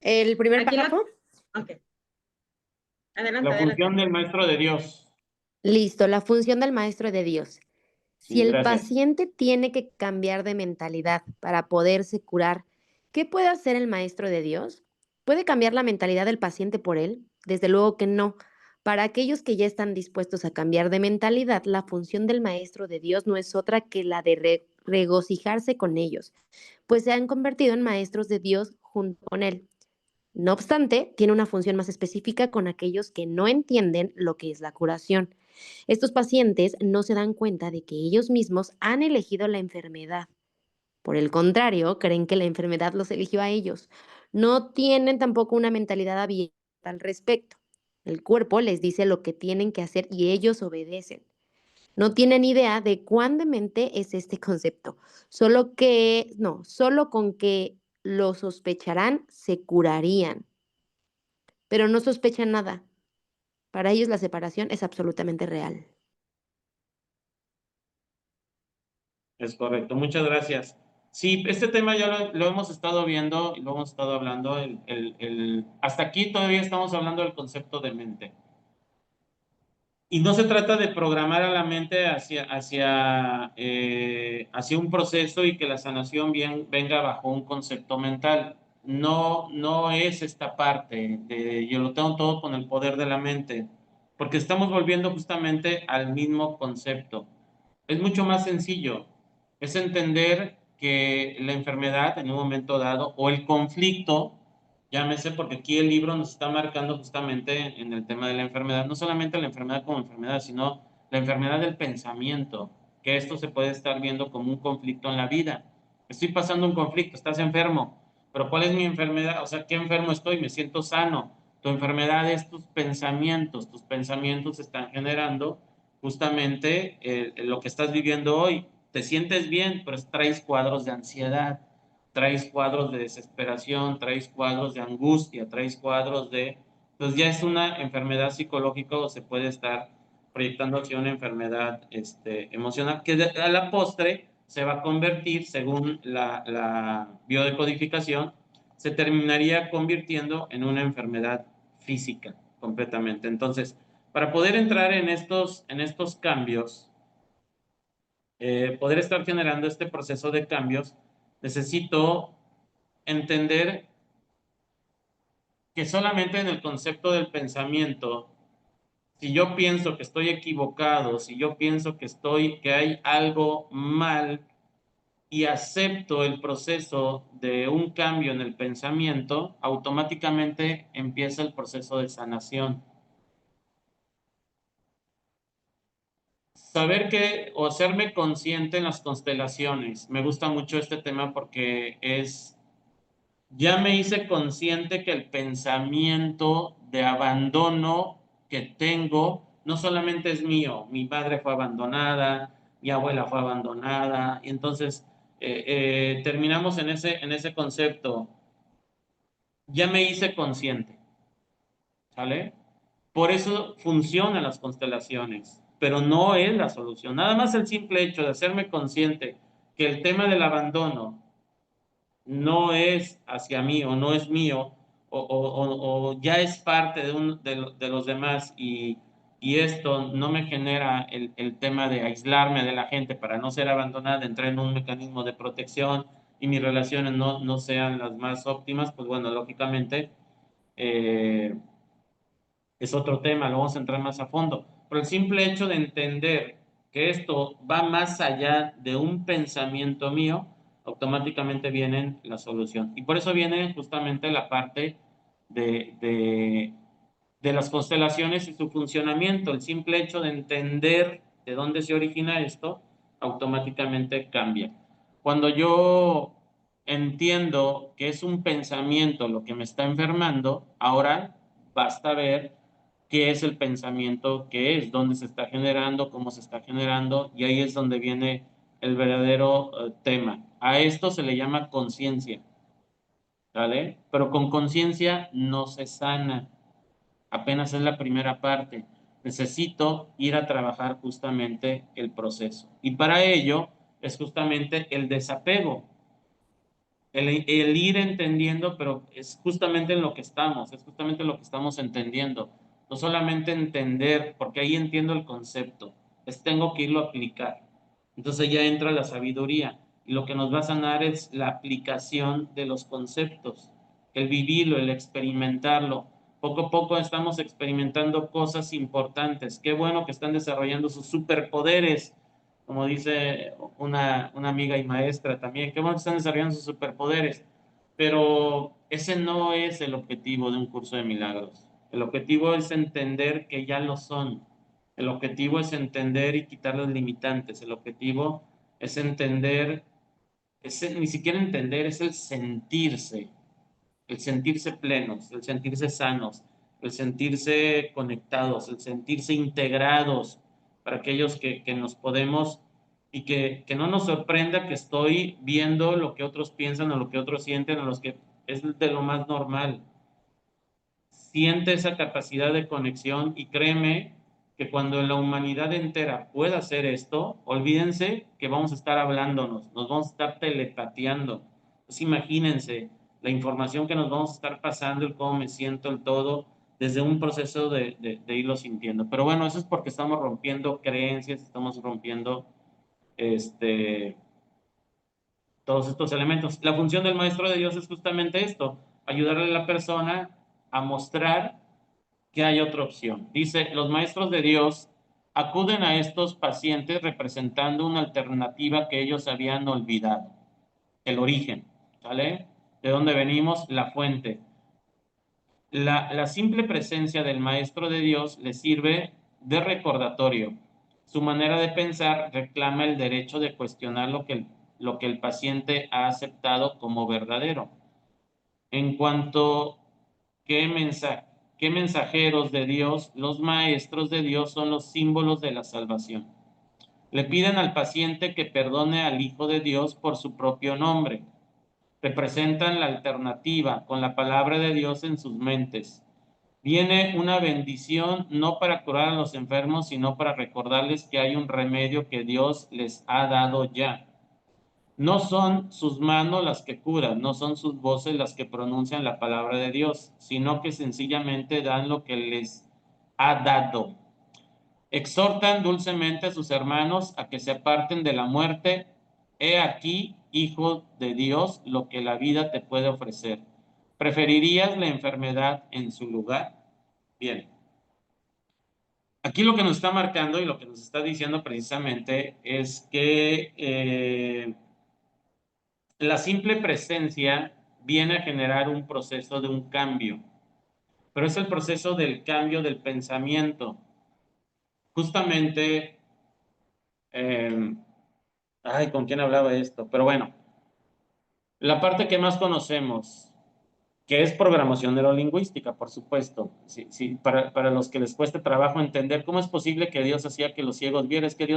El primer Aquí la- párrafo. Ok. Adelante, La adelante. función del maestro de Dios. Listo, la función del maestro de Dios. Si Sí, el gracias. paciente tiene que cambiar de mentalidad para poderse curar, ¿qué puede hacer el maestro de Dios? ¿Puede cambiar la mentalidad del paciente por él? Desde luego que no. Para aquellos que ya están dispuestos a cambiar de mentalidad, la función del maestro de Dios no es otra que la de regocijarse con ellos, pues se han convertido en maestros de Dios junto con él. No obstante, tiene una función más específica con aquellos que no entienden lo que es la curación. Estos pacientes no se dan cuenta de que ellos mismos han elegido la enfermedad. Por el contrario, creen que la enfermedad los eligió a ellos. No tienen tampoco una mentalidad abierta al respecto. El cuerpo les dice lo que tienen que hacer y ellos obedecen. No tienen idea de cuán demente es este concepto. Solo con que lo sospecharán, se curarían. Pero no sospechan nada. Para ellos la separación es absolutamente real. Es correcto, muchas gracias. Sí, este tema ya lo hemos estado viendo y lo hemos estado hablando. Hasta aquí todavía estamos hablando del concepto de mente. Y no se trata de programar a la mente hacia un proceso y que la sanación venga bajo un concepto mental. No, no es esta parte de yo lo tengo todo con el poder de la mente, porque estamos volviendo justamente al mismo concepto. Es mucho más sencillo. Es entender que la enfermedad en un momento dado o el conflicto, llámese, porque aquí el libro nos está marcando justamente en el tema de la enfermedad, no solamente la enfermedad como enfermedad, sino la enfermedad del pensamiento, que esto se puede estar viendo como un conflicto en la vida. Estoy pasando un conflicto, estás enfermo, pero ¿cuál es mi enfermedad? O sea, ¿qué enfermo estoy? Me siento sano. Tu enfermedad es tus pensamientos están generando justamente lo que estás viviendo hoy. Te sientes bien, pero traes cuadros de ansiedad, traes cuadros de desesperación, traes cuadros de angustia, traes cuadros de... Pues ya es una enfermedad psicológica o se puede estar proyectando hacia una enfermedad emocional que a la postre se va a convertir, según la biodecodificación, se terminaría convirtiendo en una enfermedad física completamente. Entonces, para poder entrar en estos cambios, poder estar generando este proceso de cambios, necesito entender que solamente en el concepto del pensamiento, si yo pienso que estoy equivocado, si yo pienso que hay algo mal y acepto el proceso de un cambio en el pensamiento, automáticamente empieza el proceso de sanación. Saber que o hacerme consciente en las constelaciones. Me gusta mucho este tema porque ya me hice consciente que el pensamiento de abandono que tengo no solamente es mío, mi madre fue abandonada, mi abuela fue abandonada, y entonces terminamos en ese concepto. Ya me hice consciente, ¿sale? Por eso funcionan las constelaciones, pero no es la solución. Nada más el simple hecho de hacerme consciente que el tema del abandono no es hacia mí o no es mío o ya es parte de los demás y esto no me genera el tema de aislarme de la gente para no ser abandonada, entrar en un mecanismo de protección y mis relaciones no sean las más óptimas, pues bueno, lógicamente eh, es otro tema, lo vamos a entrar más a fondo. Pero el simple hecho de entender que esto va más allá de un pensamiento mío, automáticamente viene la solución. Y por eso viene justamente la parte de las constelaciones y su funcionamiento. El simple hecho de entender de dónde se origina esto, automáticamente cambia. Cuando yo entiendo que es un pensamiento lo que me está enfermando, ahora basta ver qué es el pensamiento que es, dónde se está generando, cómo se está generando, y ahí es donde viene el verdadero tema. A esto se le llama conciencia, ¿vale? Pero con conciencia no se sana, apenas es la primera parte. Necesito ir a trabajar justamente el proceso. Y para ello es justamente el desapego. el ir entendiendo, pero es justamente en lo que estamos, es justamente lo que estamos entendiendo. No solamente entender, porque ahí entiendo el concepto, es tengo que irlo a aplicar. Entonces ya entra la sabiduría y lo que nos va a sanar es la aplicación de los conceptos, el vivirlo, el experimentarlo. Poco a poco estamos experimentando cosas importantes. Qué bueno que están desarrollando sus superpoderes, como dice una amiga y maestra también. Qué bueno que están desarrollando sus superpoderes, pero ese no es el objetivo de un curso de milagros. El objetivo es entender que ya lo son. El objetivo es entender y quitar los limitantes. El objetivo es entender, ni siquiera entender, es el sentirse plenos, el sentirse sanos, el sentirse conectados, el sentirse integrados para aquellos que nos podemos y que no nos sorprenda que estoy viendo lo que otros piensan o lo que otros sienten o los que es de lo más normal. Siente esa capacidad de conexión y créeme que cuando la humanidad entera pueda hacer esto, olvídense que vamos a estar hablándonos, nos vamos a estar telepateando. Pues imagínense la información que nos vamos a estar pasando, el cómo me siento, el todo, desde un proceso de irlo sintiendo. Pero bueno, eso es porque estamos rompiendo creencias, estamos rompiendo todos estos elementos. La función del maestro de Dios es justamente esto, ayudarle a la persona a mostrar que hay otra opción. Dice, los maestros de Dios acuden a estos pacientes representando una alternativa que ellos habían olvidado, el origen, ¿sale? ¿De dónde venimos? La fuente. La simple presencia del maestro de Dios les sirve de recordatorio. Su manera de pensar reclama el derecho de cuestionar lo que el paciente ha aceptado como verdadero. En cuanto qué mensajeros de Dios, los maestros de Dios son los símbolos de la salvación. Le piden al paciente que perdone al Hijo de Dios por su propio nombre. Representan la alternativa con la palabra de Dios en sus mentes. Viene una bendición no para curar a los enfermos, sino para recordarles que hay un remedio que Dios les ha dado ya. No son sus manos las que curan, no son sus voces las que pronuncian la palabra de Dios, sino que sencillamente dan lo que les ha dado. Exhortan dulcemente a sus hermanos a que se aparten de la muerte. He aquí, hijo de Dios, lo que la vida te puede ofrecer. ¿Preferirías la enfermedad en su lugar? Bien. Aquí lo que nos está marcando y lo que nos está diciendo precisamente es que la simple presencia viene a generar un proceso de un cambio, pero es el proceso del cambio del pensamiento. Justamente, ¿con quién hablaba esto? Pero bueno, la parte que más conocemos, que es programación neurolingüística, por supuesto. Sí, para los que les cueste trabajo entender cómo es posible que Dios hacía que los ciegos vieran, es que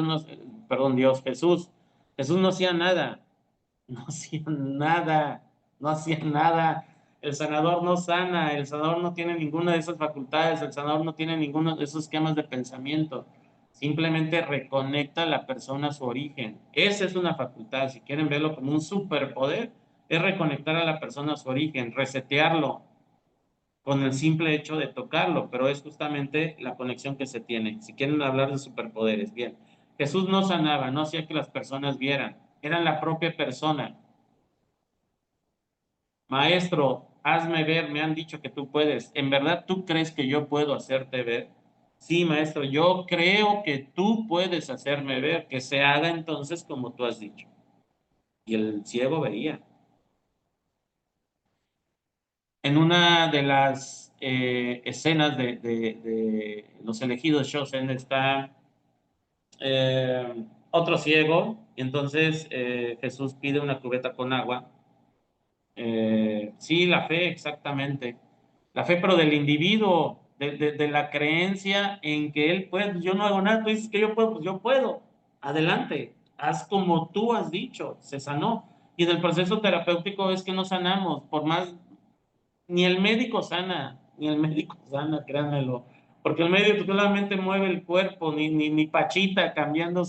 Jesús no hacía nada. No hacía nada, no hacía nada. El sanador no sana, el sanador no tiene ninguna de esas facultades, el sanador no tiene ninguno de esos esquemas de pensamiento. Simplemente reconecta a la persona a su origen. Esa es una facultad, si quieren verlo como un superpoder, es reconectar a la persona a su origen, resetearlo con el simple hecho de tocarlo, pero es justamente la conexión que se tiene. Si quieren hablar de superpoderes, bien. Jesús no sanaba, no hacía que las personas vieran, eran la propia persona. Maestro, hazme ver, me han dicho que tú puedes. ¿En verdad tú crees que yo puedo hacerte ver? Sí, maestro, yo creo que tú puedes hacerme ver, que se haga entonces como tú has dicho. Y el ciego veía. En una de las escenas de Los Elegidos Chosen está otro ciego, y entonces Jesús pide una cubeta con agua. Sí, la fe, exactamente. La fe, pero del individuo, de la creencia en que él puede. Yo no hago nada, tú dices que yo puedo, pues yo puedo. Adelante, haz como tú has dicho, se sanó. Y en el proceso terapéutico es que no sanamos, por más, ni el médico sana, créanmelo. Porque el médico solamente mueve el cuerpo, ni Pachita cambiando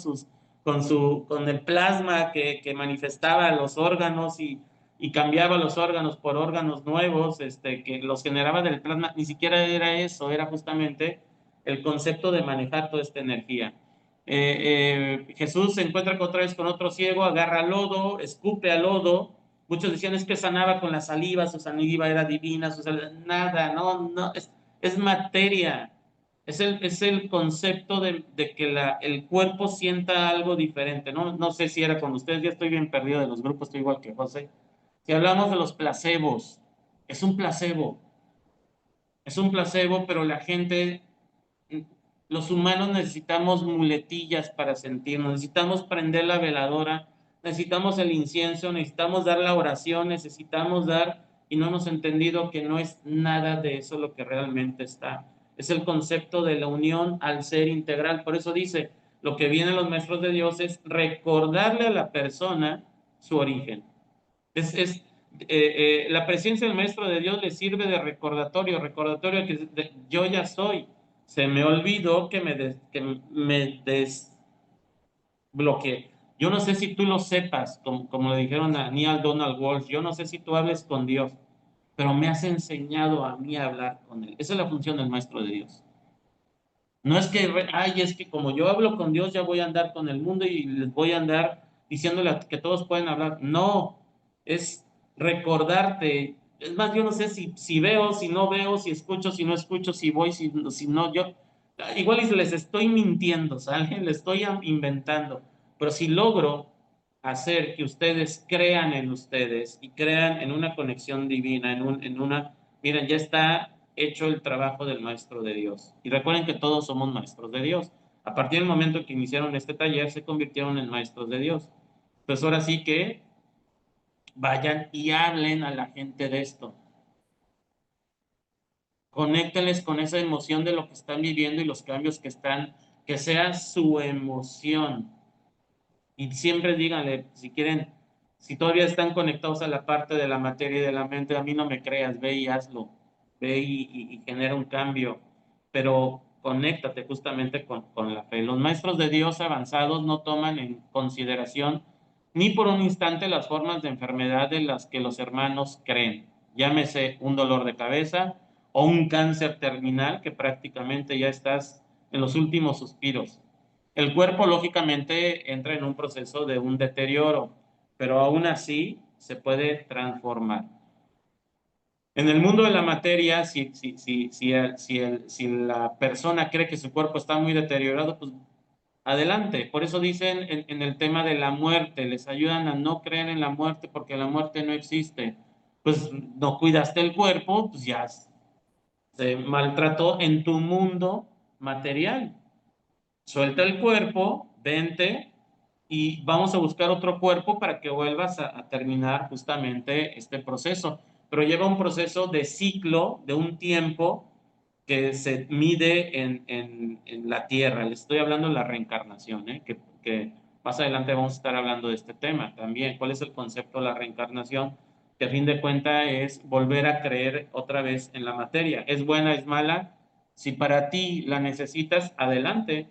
con el plasma que manifestaba los órganos y y cambiaba los órganos por órganos nuevos, que los generaba del plasma, ni siquiera era eso, era justamente el concepto de manejar toda esta energía. Jesús se encuentra otra vez con otro ciego, agarra lodo, escupe al lodo. Muchos decían es que sanaba con la saliva, su saliva era divina, nada, no, es materia. Es el concepto de que el cuerpo sienta algo diferente. No sé si era con ustedes, ya estoy bien perdido de los grupos, estoy igual que José. Si hablamos de los placebos, es un placebo. Es un placebo, pero la gente, los humanos necesitamos muletillas para sentirnos, necesitamos prender la veladora, necesitamos el incienso, necesitamos dar la oración, necesitamos dar, y no hemos entendido que no es nada de eso lo que realmente está. Es el concepto de la unión al ser integral. Por eso dice, lo que vienen los maestros de Dios es recordarle a la persona su origen. La presencia del maestro de Dios le sirve de recordatorio que yo ya soy. Se me olvidó que me desbloqueé. Yo no sé si tú lo sepas, como le dijeron a Neil Donald Walsh, yo no sé si tú hables con Dios, pero me has enseñado a mí a hablar con Él. Esa es la función del maestro de Dios. No es que, es que como yo hablo con Dios, ya voy a andar con el mundo y les voy a andar diciéndole que todos pueden hablar. No, es recordarte. Es más, yo no sé si veo, si no veo, si escucho, si no escucho, si voy, si no, yo. Igual y les estoy mintiendo, ¿sale? Les estoy inventando. Pero si logro hacer que ustedes crean en ustedes y crean en una conexión divina, miren, ya está hecho el trabajo del maestro de Dios. Y recuerden que todos somos maestros de Dios. A partir del momento que iniciaron este taller, se convirtieron en maestros de Dios. Entonces ahora sí que vayan y hablen a la gente de esto. Conéctenles con esa emoción de lo que están viviendo y los cambios que sea su emoción. Y siempre díganle, si quieren, si todavía están conectados a la parte de la materia y de la mente, a mí no me creas, ve y hazlo, ve y genera un cambio, pero conéctate justamente con la fe. Los maestros de Dios avanzados no toman en consideración ni por un instante las formas de enfermedad de las que los hermanos creen, llámese un dolor de cabeza o un cáncer terminal que prácticamente ya estás en los últimos suspiros. El cuerpo lógicamente entra en un proceso de un deterioro, pero aún así se puede transformar. En el mundo de la materia, si la persona cree que su cuerpo está muy deteriorado, pues adelante. Por eso dicen en el tema de la muerte, les ayudan a no creer en la muerte porque la muerte no existe. Pues no cuidaste el cuerpo, pues ya se maltrató en tu mundo material. Suelta el cuerpo, vente y vamos a buscar otro cuerpo para que vuelvas a terminar justamente este proceso. Pero lleva un proceso de ciclo, de un tiempo que se mide en la Tierra. Les estoy hablando de la reencarnación, que más adelante vamos a estar hablando de este tema también. ¿Cuál es el concepto de la reencarnación? Que a fin de cuentas es volver a creer otra vez en la materia. ¿Es buena, es mala? Si para ti la necesitas, adelante.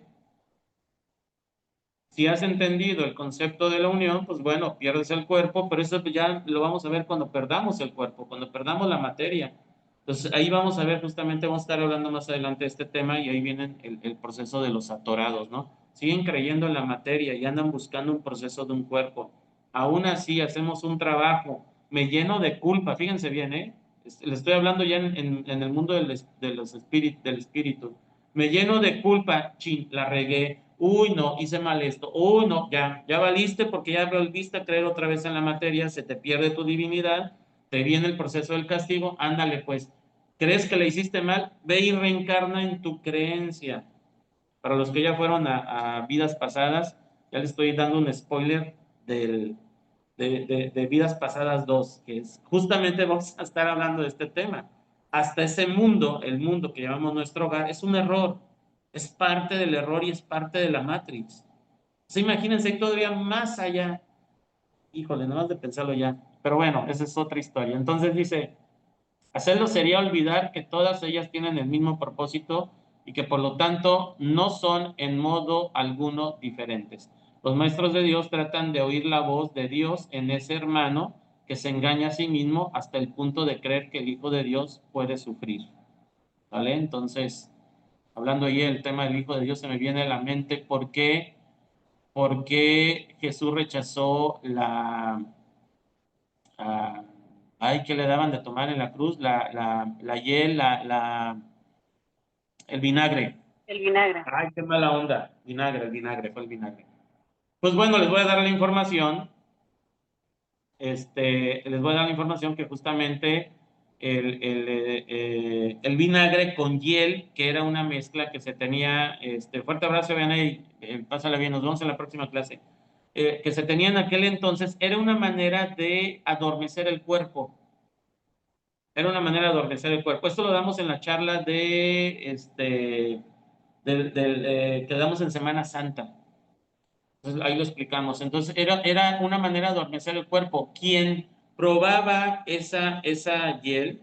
Si has entendido el concepto de la unión, pues bueno, pierdes el cuerpo, pero eso ya lo vamos a ver cuando perdamos el cuerpo, cuando perdamos la materia. Entonces ahí vamos a ver, justamente vamos a estar hablando más adelante de este tema y ahí viene el proceso de los atorados, ¿no? Siguen creyendo en la materia y andan buscando un proceso de un cuerpo. Aún así hacemos un trabajo, me lleno de culpa, fíjense bien, ¿eh? Le estoy hablando ya en el mundo del espíritu. Me lleno de culpa, chin, la regué, uy, no, hice mal esto, uy, no, ya valiste porque ya volviste a creer otra vez en la materia, se te pierde tu divinidad, te viene el proceso del castigo, ándale pues, ¿crees que le hiciste mal? Ve y reencarna en tu creencia. Para los que ya fueron a vidas pasadas, ya les estoy dando un spoiler de Vidas Pasadas 2, que es justamente vamos a estar hablando de este tema. Hasta ese mundo, el mundo que llamamos nuestro hogar, es un error, es parte del error y es parte de la Matrix. O sea, imagínense todavía más allá. Híjole, no más de pensarlo ya. Pero bueno, esa es otra historia. Entonces dice, hacerlo sería olvidar que todas ellas tienen el mismo propósito y que por lo tanto no son en modo alguno diferentes. Los maestros de Dios tratan de oír la voz de Dios en ese hermano que se engaña a sí mismo hasta el punto de creer que el Hijo de Dios puede sufrir. ¿Vale? Entonces, hablando ahí del tema del Hijo de Dios, se me viene a la mente por qué Jesús rechazó ay, que le daban de tomar en la cruz, la hiel, el vinagre. El vinagre. Ay, qué mala onda. Vinagre, el vinagre, fue el vinagre. Pues bueno, les voy a dar la información. Les voy a dar la información que justamente el vinagre con hiel, que era una mezcla que se tenía, fuerte abrazo, Vianey, pásala bien, nos vemos en la próxima clase, que se tenía en aquel entonces, era una manera de adormecer el cuerpo. Era una manera de adormecer el cuerpo. Esto lo damos en la charla que damos en Semana Santa. Entonces, ahí lo explicamos. Entonces, era una manera de adormecer el cuerpo. Quien probaba esa hiel,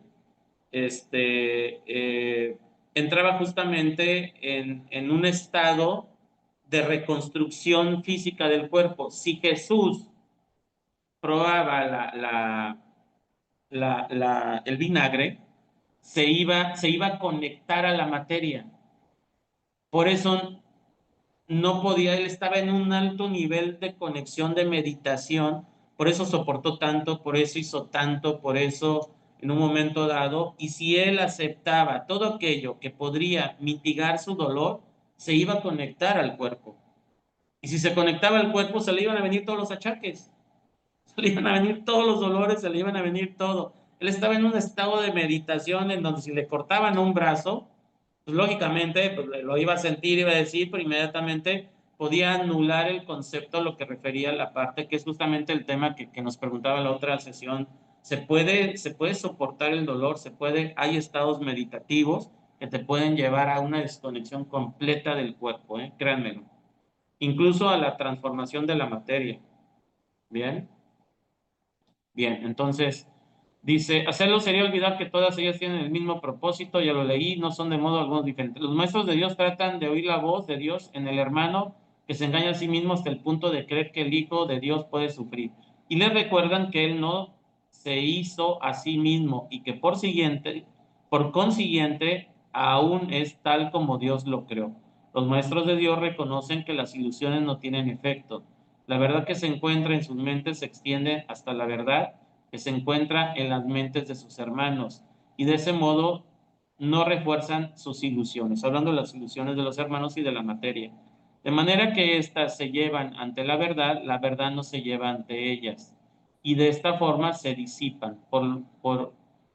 entraba justamente en un estado de reconstrucción física del cuerpo. Si Jesús probaba el vinagre, se iba a conectar a la materia. Por eso no podía, él estaba en un alto nivel de conexión, de meditación, por eso soportó tanto, por eso hizo tanto, por eso en un momento dado, y si él aceptaba todo aquello que podría mitigar su dolor, se iba a conectar al cuerpo. Y si se conectaba al cuerpo, se le iban a venir todos los achaques, se le iban a venir todos los dolores, se le iban a venir todo. Él estaba en un estado de meditación en donde si le cortaban un brazo, pues lógicamente pues, lo iba a sentir, iba a decir, pero inmediatamente podía anular el concepto a lo que refería a la parte, que es justamente el tema que nos preguntaba la otra sesión. Se puede soportar el dolor, hay estados meditativos que te pueden llevar a una desconexión completa del cuerpo, créanmelo. Incluso a la transformación de la materia. ¿Bien? Bien, entonces dice, hacerlo sería olvidar que todas ellas tienen el mismo propósito, ya lo leí, no son de modo alguno diferente. Los maestros de Dios tratan de oír la voz de Dios en el hermano que se engaña a sí mismo hasta el punto de creer que el Hijo de Dios puede sufrir. Y le recuerdan que él no se hizo a sí mismo y que por consiguiente, aún es tal como Dios lo creó. Los maestros de Dios reconocen que las ilusiones no tienen efecto. La verdad que se encuentra en sus mentes se extiende hasta la verdad que se encuentra en las mentes de sus hermanos y de ese modo no refuerzan sus ilusiones, hablando de las ilusiones de los hermanos y de la materia. De manera que éstas se llevan ante la verdad no se lleva ante ellas. Y de esta forma se disipan,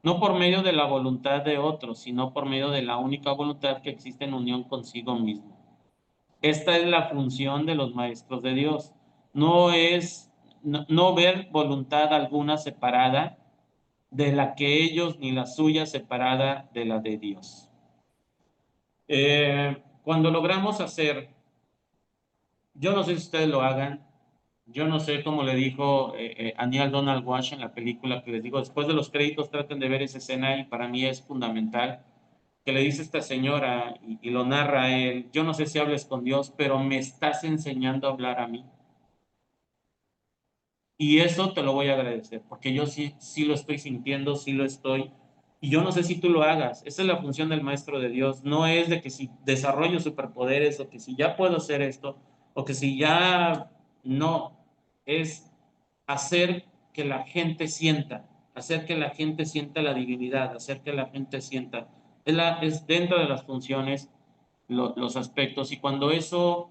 no por medio de la voluntad de otros, sino por medio de la única voluntad que existe en unión consigo mismo. Esta es la función de los maestros de Dios. No ver voluntad alguna separada de la que ellos, ni la suya separada de la de Dios. Cuando logramos hacer, yo no sé si ustedes lo hagan, yo no sé cómo le dijo Aníbal Donald Walsh en la película que les digo, después de los créditos traten de ver esa escena y para mí es fundamental, que le dice esta señora y lo narra él, yo no sé si hables con Dios, pero me estás enseñando a hablar a mí. Y eso te lo voy a agradecer, porque yo sí lo estoy sintiendo, sí lo estoy. Y yo no sé si tú lo hagas. Esa es la función del maestro de Dios. No es de que si desarrollo superpoderes o que si ya puedo hacer esto o que si ya no. Es hacer que la gente sienta, hacer que la gente sienta la divinidad, hacer que la gente sienta. Es dentro de las funciones los aspectos. Y cuando eso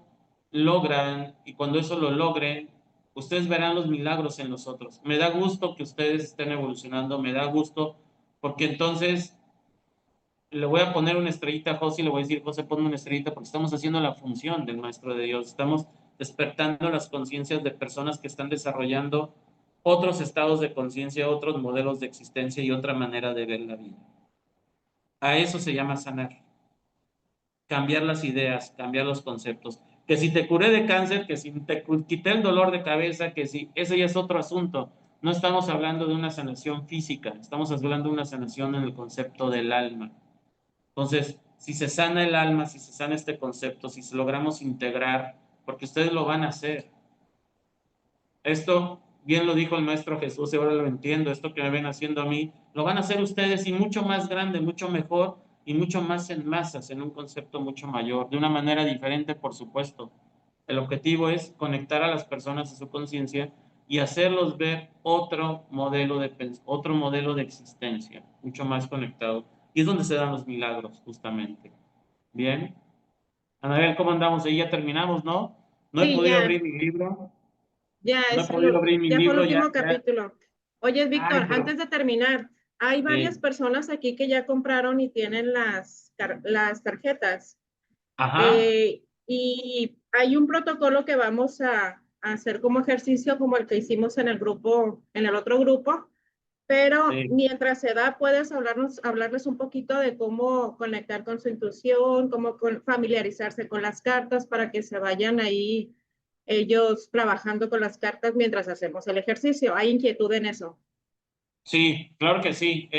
logran y cuando eso lo logren, ustedes verán los milagros en los otros. Me da gusto que ustedes estén evolucionando, me da gusto, porque entonces le voy a poner una estrellita a José y le voy a decir, José, ponme una estrellita, porque estamos haciendo la función del Maestro de Dios. Estamos despertando las conciencias de personas que están desarrollando otros estados de conciencia, otros modelos de existencia y otra manera de ver la vida. A eso se llama sanar. Cambiar las ideas, cambiar los conceptos. Que si te curé de cáncer, que si te quité el dolor de cabeza, que si ese ya es otro asunto. No estamos hablando de una sanación física, estamos hablando de una sanación en el concepto del alma. Entonces, si se sana el alma, si se sana este concepto, si logramos integrar, porque ustedes lo van a hacer. Esto bien lo dijo el Maestro Jesús, y ahora lo entiendo, esto que me ven haciendo a mí, lo van a hacer ustedes y mucho más grande, mucho mejor y mucho más en masas, en un concepto mucho mayor, de una manera diferente, por supuesto. El objetivo es conectar a las personas a su conciencia y hacerlos ver otro modelo de existencia, mucho más conectado. Y es donde se dan los milagros, justamente. Bien. Anabel, ¿cómo andamos? Ahí ya terminamos, ¿no? No he Sí, podido ya, abrir mi libro. ya No he podido abrir mi ya fue el libro, último capítulo. Oye, Ay, Víctor, pero antes de terminar, hay varias sí. personas aquí que ya compraron y tienen las tarjetas. Ajá. Y hay un protocolo que vamos a hacer como ejercicio, como el que hicimos en el grupo, en el otro grupo, pero Sí. mientras se da, puedes hablarles un poquito de cómo conectar con su intuición, cómo familiarizarse con las cartas para que se vayan ahí ellos trabajando con las cartas mientras hacemos el ejercicio. ¿Hay inquietud en eso? Sí, claro que sí.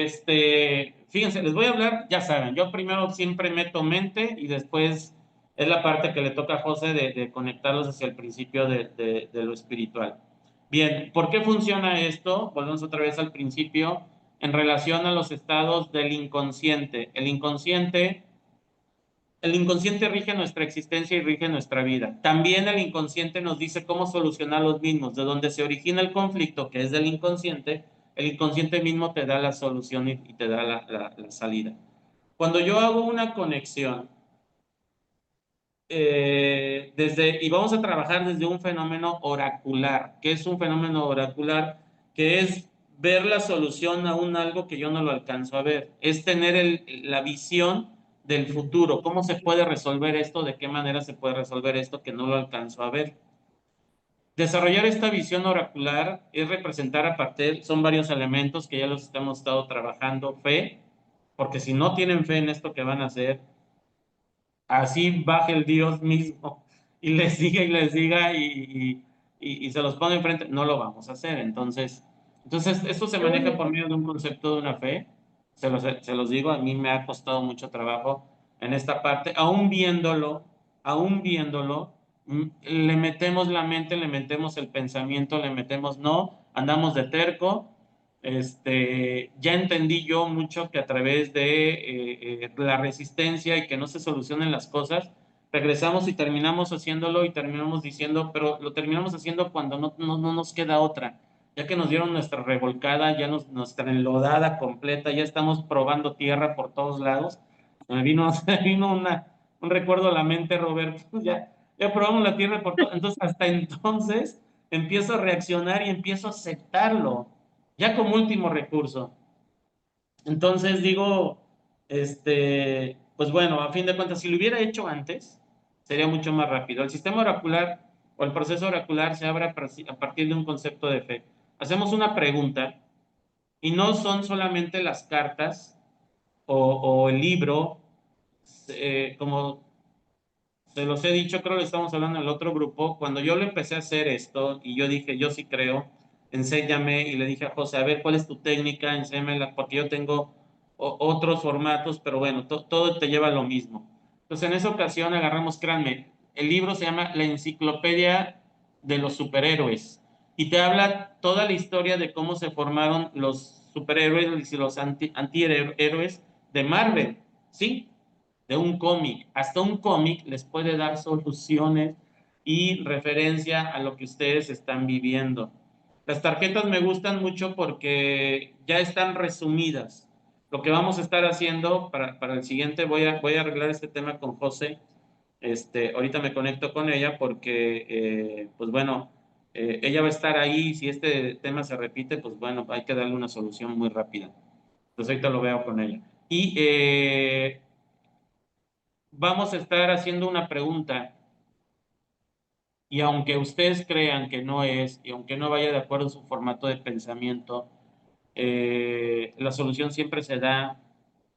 Fíjense, les voy a hablar, ya saben, yo primero siempre meto mente y después es la parte que le toca a José de conectarlos hacia el principio de lo espiritual. Bien, ¿por qué funciona esto? Volvemos otra vez al principio en relación a los estados del inconsciente. El inconsciente rige nuestra existencia y rige nuestra vida. También el inconsciente nos dice cómo solucionar los mismos. De donde se origina el conflicto, que es del inconsciente, el inconsciente mismo te da la solución y te da la salida. Cuando yo hago una conexión, y vamos a trabajar desde un fenómeno oracular. ¿Qué es un fenómeno oracular? Que es ver la solución a un algo que yo no lo alcanzo a ver. Es tener la visión del futuro. ¿Cómo se puede resolver esto? ¿De qué manera se puede resolver esto que no lo alcanzo a ver? Desarrollar esta visión oracular es representar a partir, son varios elementos que ya los hemos estado trabajando. Fe, porque si no tienen fe en esto que van a hacer, así baje el Dios mismo y les diga y se los pone enfrente, no lo vamos a hacer. Entonces esto se Qué maneja por bonito. medio de un concepto de una fe. Se los digo, a mí me ha costado mucho trabajo en esta parte, aún viéndolo, le metemos la mente, le metemos el pensamiento, le metemos no, andamos de terco. Ya entendí yo mucho que a través de la resistencia y que no se solucionen las cosas, regresamos y terminamos haciéndolo y terminamos diciendo, pero lo terminamos haciendo cuando no nos queda otra. Ya que nos dieron nuestra revolcada, ya nuestra enlodada completa, ya estamos probando tierra por todos lados. Me vino un recuerdo a la mente, Roberto, ya probamos la tierra por todo. Entonces, hasta entonces empiezo a reaccionar y empiezo a aceptarlo ya como último recurso. Entonces digo, pues bueno, a fin de cuentas, si lo hubiera hecho antes, sería mucho más rápido. El sistema oracular o el proceso oracular se abre a partir de un concepto de fe. Hacemos una pregunta y no son solamente las cartas o el libro, como se los he dicho, creo que estamos hablando en el otro grupo, cuando yo le empecé a hacer esto y yo dije, yo sí creo, enséñame, y le dije a José, a ver, ¿cuál es tu técnica? Enséñamela, porque yo tengo otros formatos, pero bueno, todo te lleva a lo mismo. Entonces, en esa ocasión agarramos, créanme, el libro se llama La Enciclopedia de los Superhéroes, y te habla toda la historia de cómo se formaron los superhéroes y los antihéroes de Marvel, ¿sí? De un cómic. Hasta un cómic les puede dar soluciones y referencia a lo que ustedes están viviendo. Las tarjetas me gustan mucho porque ya están resumidas. Lo que vamos a estar haciendo para el siguiente, voy a arreglar este tema con José. Ahorita me conecto con ella porque, pues bueno, ella va a estar ahí. Si este tema se repite, pues bueno, hay que darle una solución muy rápida. Entonces ahorita lo veo con ella. Y vamos a estar haciendo una pregunta y aunque ustedes crean que no es, y aunque no vaya de acuerdo a su formato de pensamiento, la solución siempre se da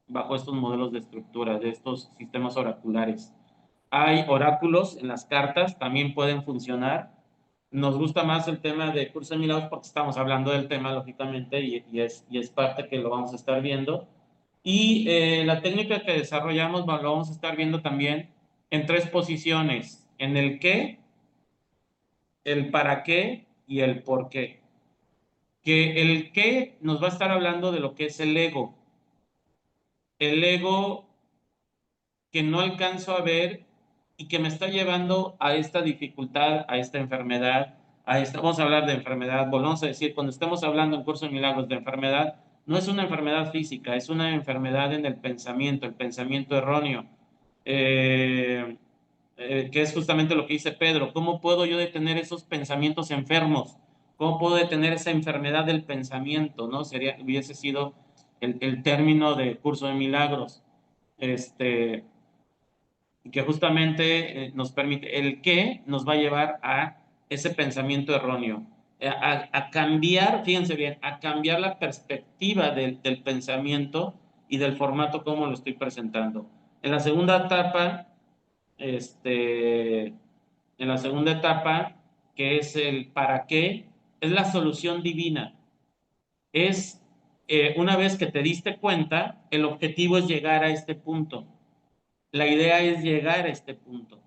bajo estos modelos de estructura, de estos sistemas oraculares. Hay oráculos en las cartas, también pueden funcionar. Nos gusta más el tema de Curso de Milagros porque estamos hablando del tema, lógicamente, y es parte que lo vamos a estar viendo. Y la técnica que desarrollamos lo vamos a estar viendo también en 3 posiciones, en el qué, el para qué y el por qué. que el qué nos va a estar hablando de lo que es el ego. El ego que no alcanzo a ver y que me está llevando a esta dificultad, a esta enfermedad, vamos a hablar de enfermedad, volvamos a decir, cuando estemos hablando en Curso de Milagros de enfermedad, no es una enfermedad física, es una enfermedad en el pensamiento erróneo, que es justamente lo que dice Pedro. ¿Cómo puedo yo detener esos pensamientos enfermos? ¿Cómo puedo detener esa enfermedad del pensamiento? ¿No? Hubiese sido el término de Curso de Milagros. Y que justamente nos permite, el qué nos va a llevar a ese pensamiento erróneo, a cambiar, fíjense bien, a cambiar la perspectiva del pensamiento y del formato como lo estoy presentando. En la segunda etapa, que es el para qué, es la solución divina. Es, una vez que te diste cuenta, el objetivo es llegar a este punto. La idea es llegar a este punto.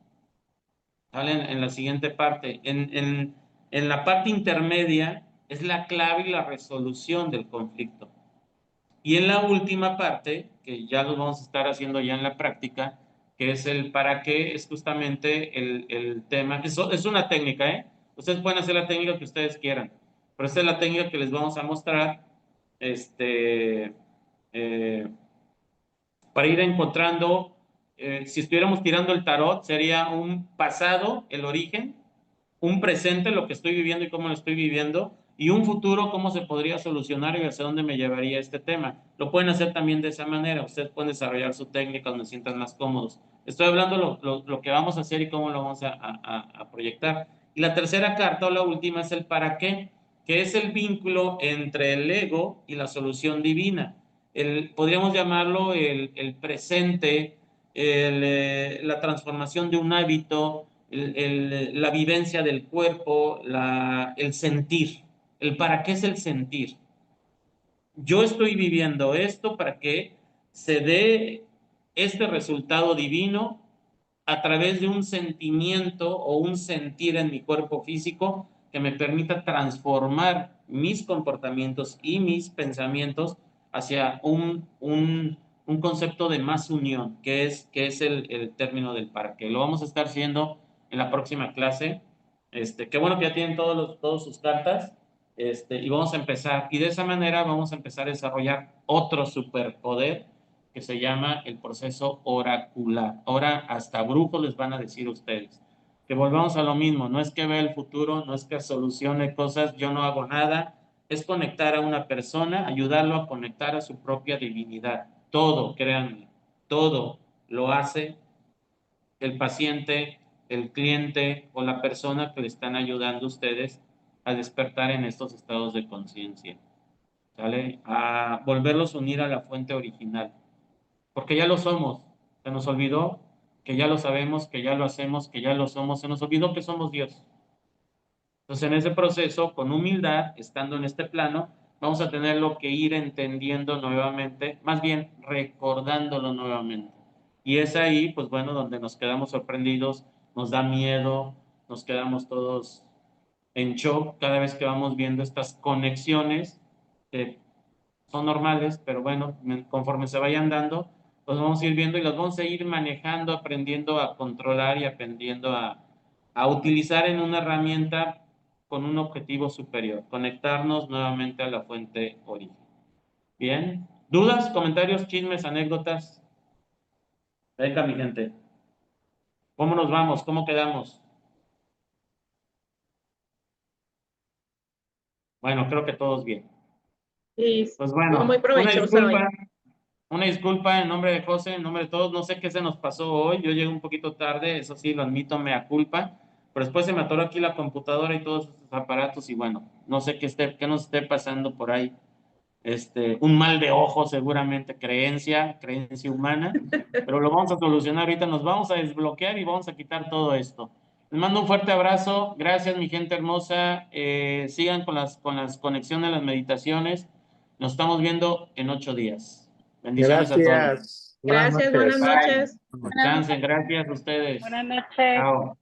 ¿Vale? En la siguiente parte. En la parte intermedia es la clave y la resolución del conflicto. Y en la última parte, que ya lo vamos a estar haciendo ya en la práctica, que es el para qué, es justamente el tema. Es una técnica, ¿eh? Ustedes pueden hacer la técnica que ustedes quieran, pero esta es la técnica que les vamos a mostrar para ir encontrando, si estuviéramos tirando el tarot, sería un pasado, el origen, un presente, lo que estoy viviendo y cómo lo estoy viviendo, y un futuro, cómo se podría solucionar y hacia dónde me llevaría este tema. Lo pueden hacer también de esa manera, ustedes pueden desarrollar su técnica donde se sientan más cómodos. Estoy hablando lo que vamos a hacer y cómo lo vamos a proyectar. Y la tercera carta, o la última, es el para qué, que es el vínculo entre el ego y la solución divina. Podríamos llamarlo el presente, la transformación de un hábito, la vivencia del cuerpo, el sentir. El para qué es el sentir. Yo estoy viviendo esto para que se dé este resultado divino a través de un sentimiento o un sentir en mi cuerpo físico que me permita transformar mis comportamientos y mis pensamientos hacia un concepto de más unión, que es el término del para qué. Lo vamos a estar haciendo en la próxima clase. Qué bueno que ya tienen todas sus cartas. Y vamos a empezar. Y de esa manera vamos a empezar a desarrollar otro superpoder que se llama el proceso oracular. Ahora hasta brujos les van a decir a ustedes. Que volvamos a lo mismo. No es que vea el futuro, no es que solucione cosas, yo no hago nada. Es conectar a una persona, ayudarlo a conectar a su propia divinidad. Todo, créanme, todo lo hace el paciente, el cliente o la persona que le están ayudando a ustedes a despertar en estos estados de conciencia, ¿sale? A volverlos a unir a la fuente original, porque ya lo somos. Se nos olvidó que ya lo sabemos, que ya lo hacemos, que ya lo somos. Se nos olvidó que somos Dios. Entonces, en ese proceso, con humildad, estando en este plano, vamos a tenerlo que ir entendiendo nuevamente, más bien recordándolo nuevamente. Y es ahí, pues bueno, donde nos quedamos sorprendidos, nos da miedo, nos quedamos todos en shock cada vez que vamos viendo estas conexiones que son normales, pero bueno, conforme se vayan dando, pues vamos a ir viendo y los vamos a ir manejando, aprendiendo a controlar y aprendiendo a utilizar en una herramienta con un objetivo superior, conectarnos nuevamente a la fuente origen. Bien, ¿dudas, comentarios, chismes, anécdotas? Venga, mi gente. ¿Cómo nos vamos? ¿Cómo quedamos? Bueno, creo que todos bien. Y Pues estuvo bueno, muy provechosa hoy. una disculpa en nombre de José, en nombre de todos. No sé qué se nos pasó hoy. Yo llegué un poquito tarde, eso sí, lo admito, mea culpa. Pero después se me atoró aquí la computadora y todos estos aparatos y bueno, no sé qué nos esté pasando por ahí. Un mal de ojo seguramente, creencia humana, pero lo vamos a solucionar ahorita, nos vamos a desbloquear y vamos a quitar todo esto. Les mando un fuerte abrazo, gracias mi gente hermosa, sigan con las conexiones, las meditaciones, nos estamos viendo en 8 días. Bendiciones a todos. Gracias. Buenas Gracias, buenas noches. noches. Descansen, gracias a ustedes. Buenas noches. Chao.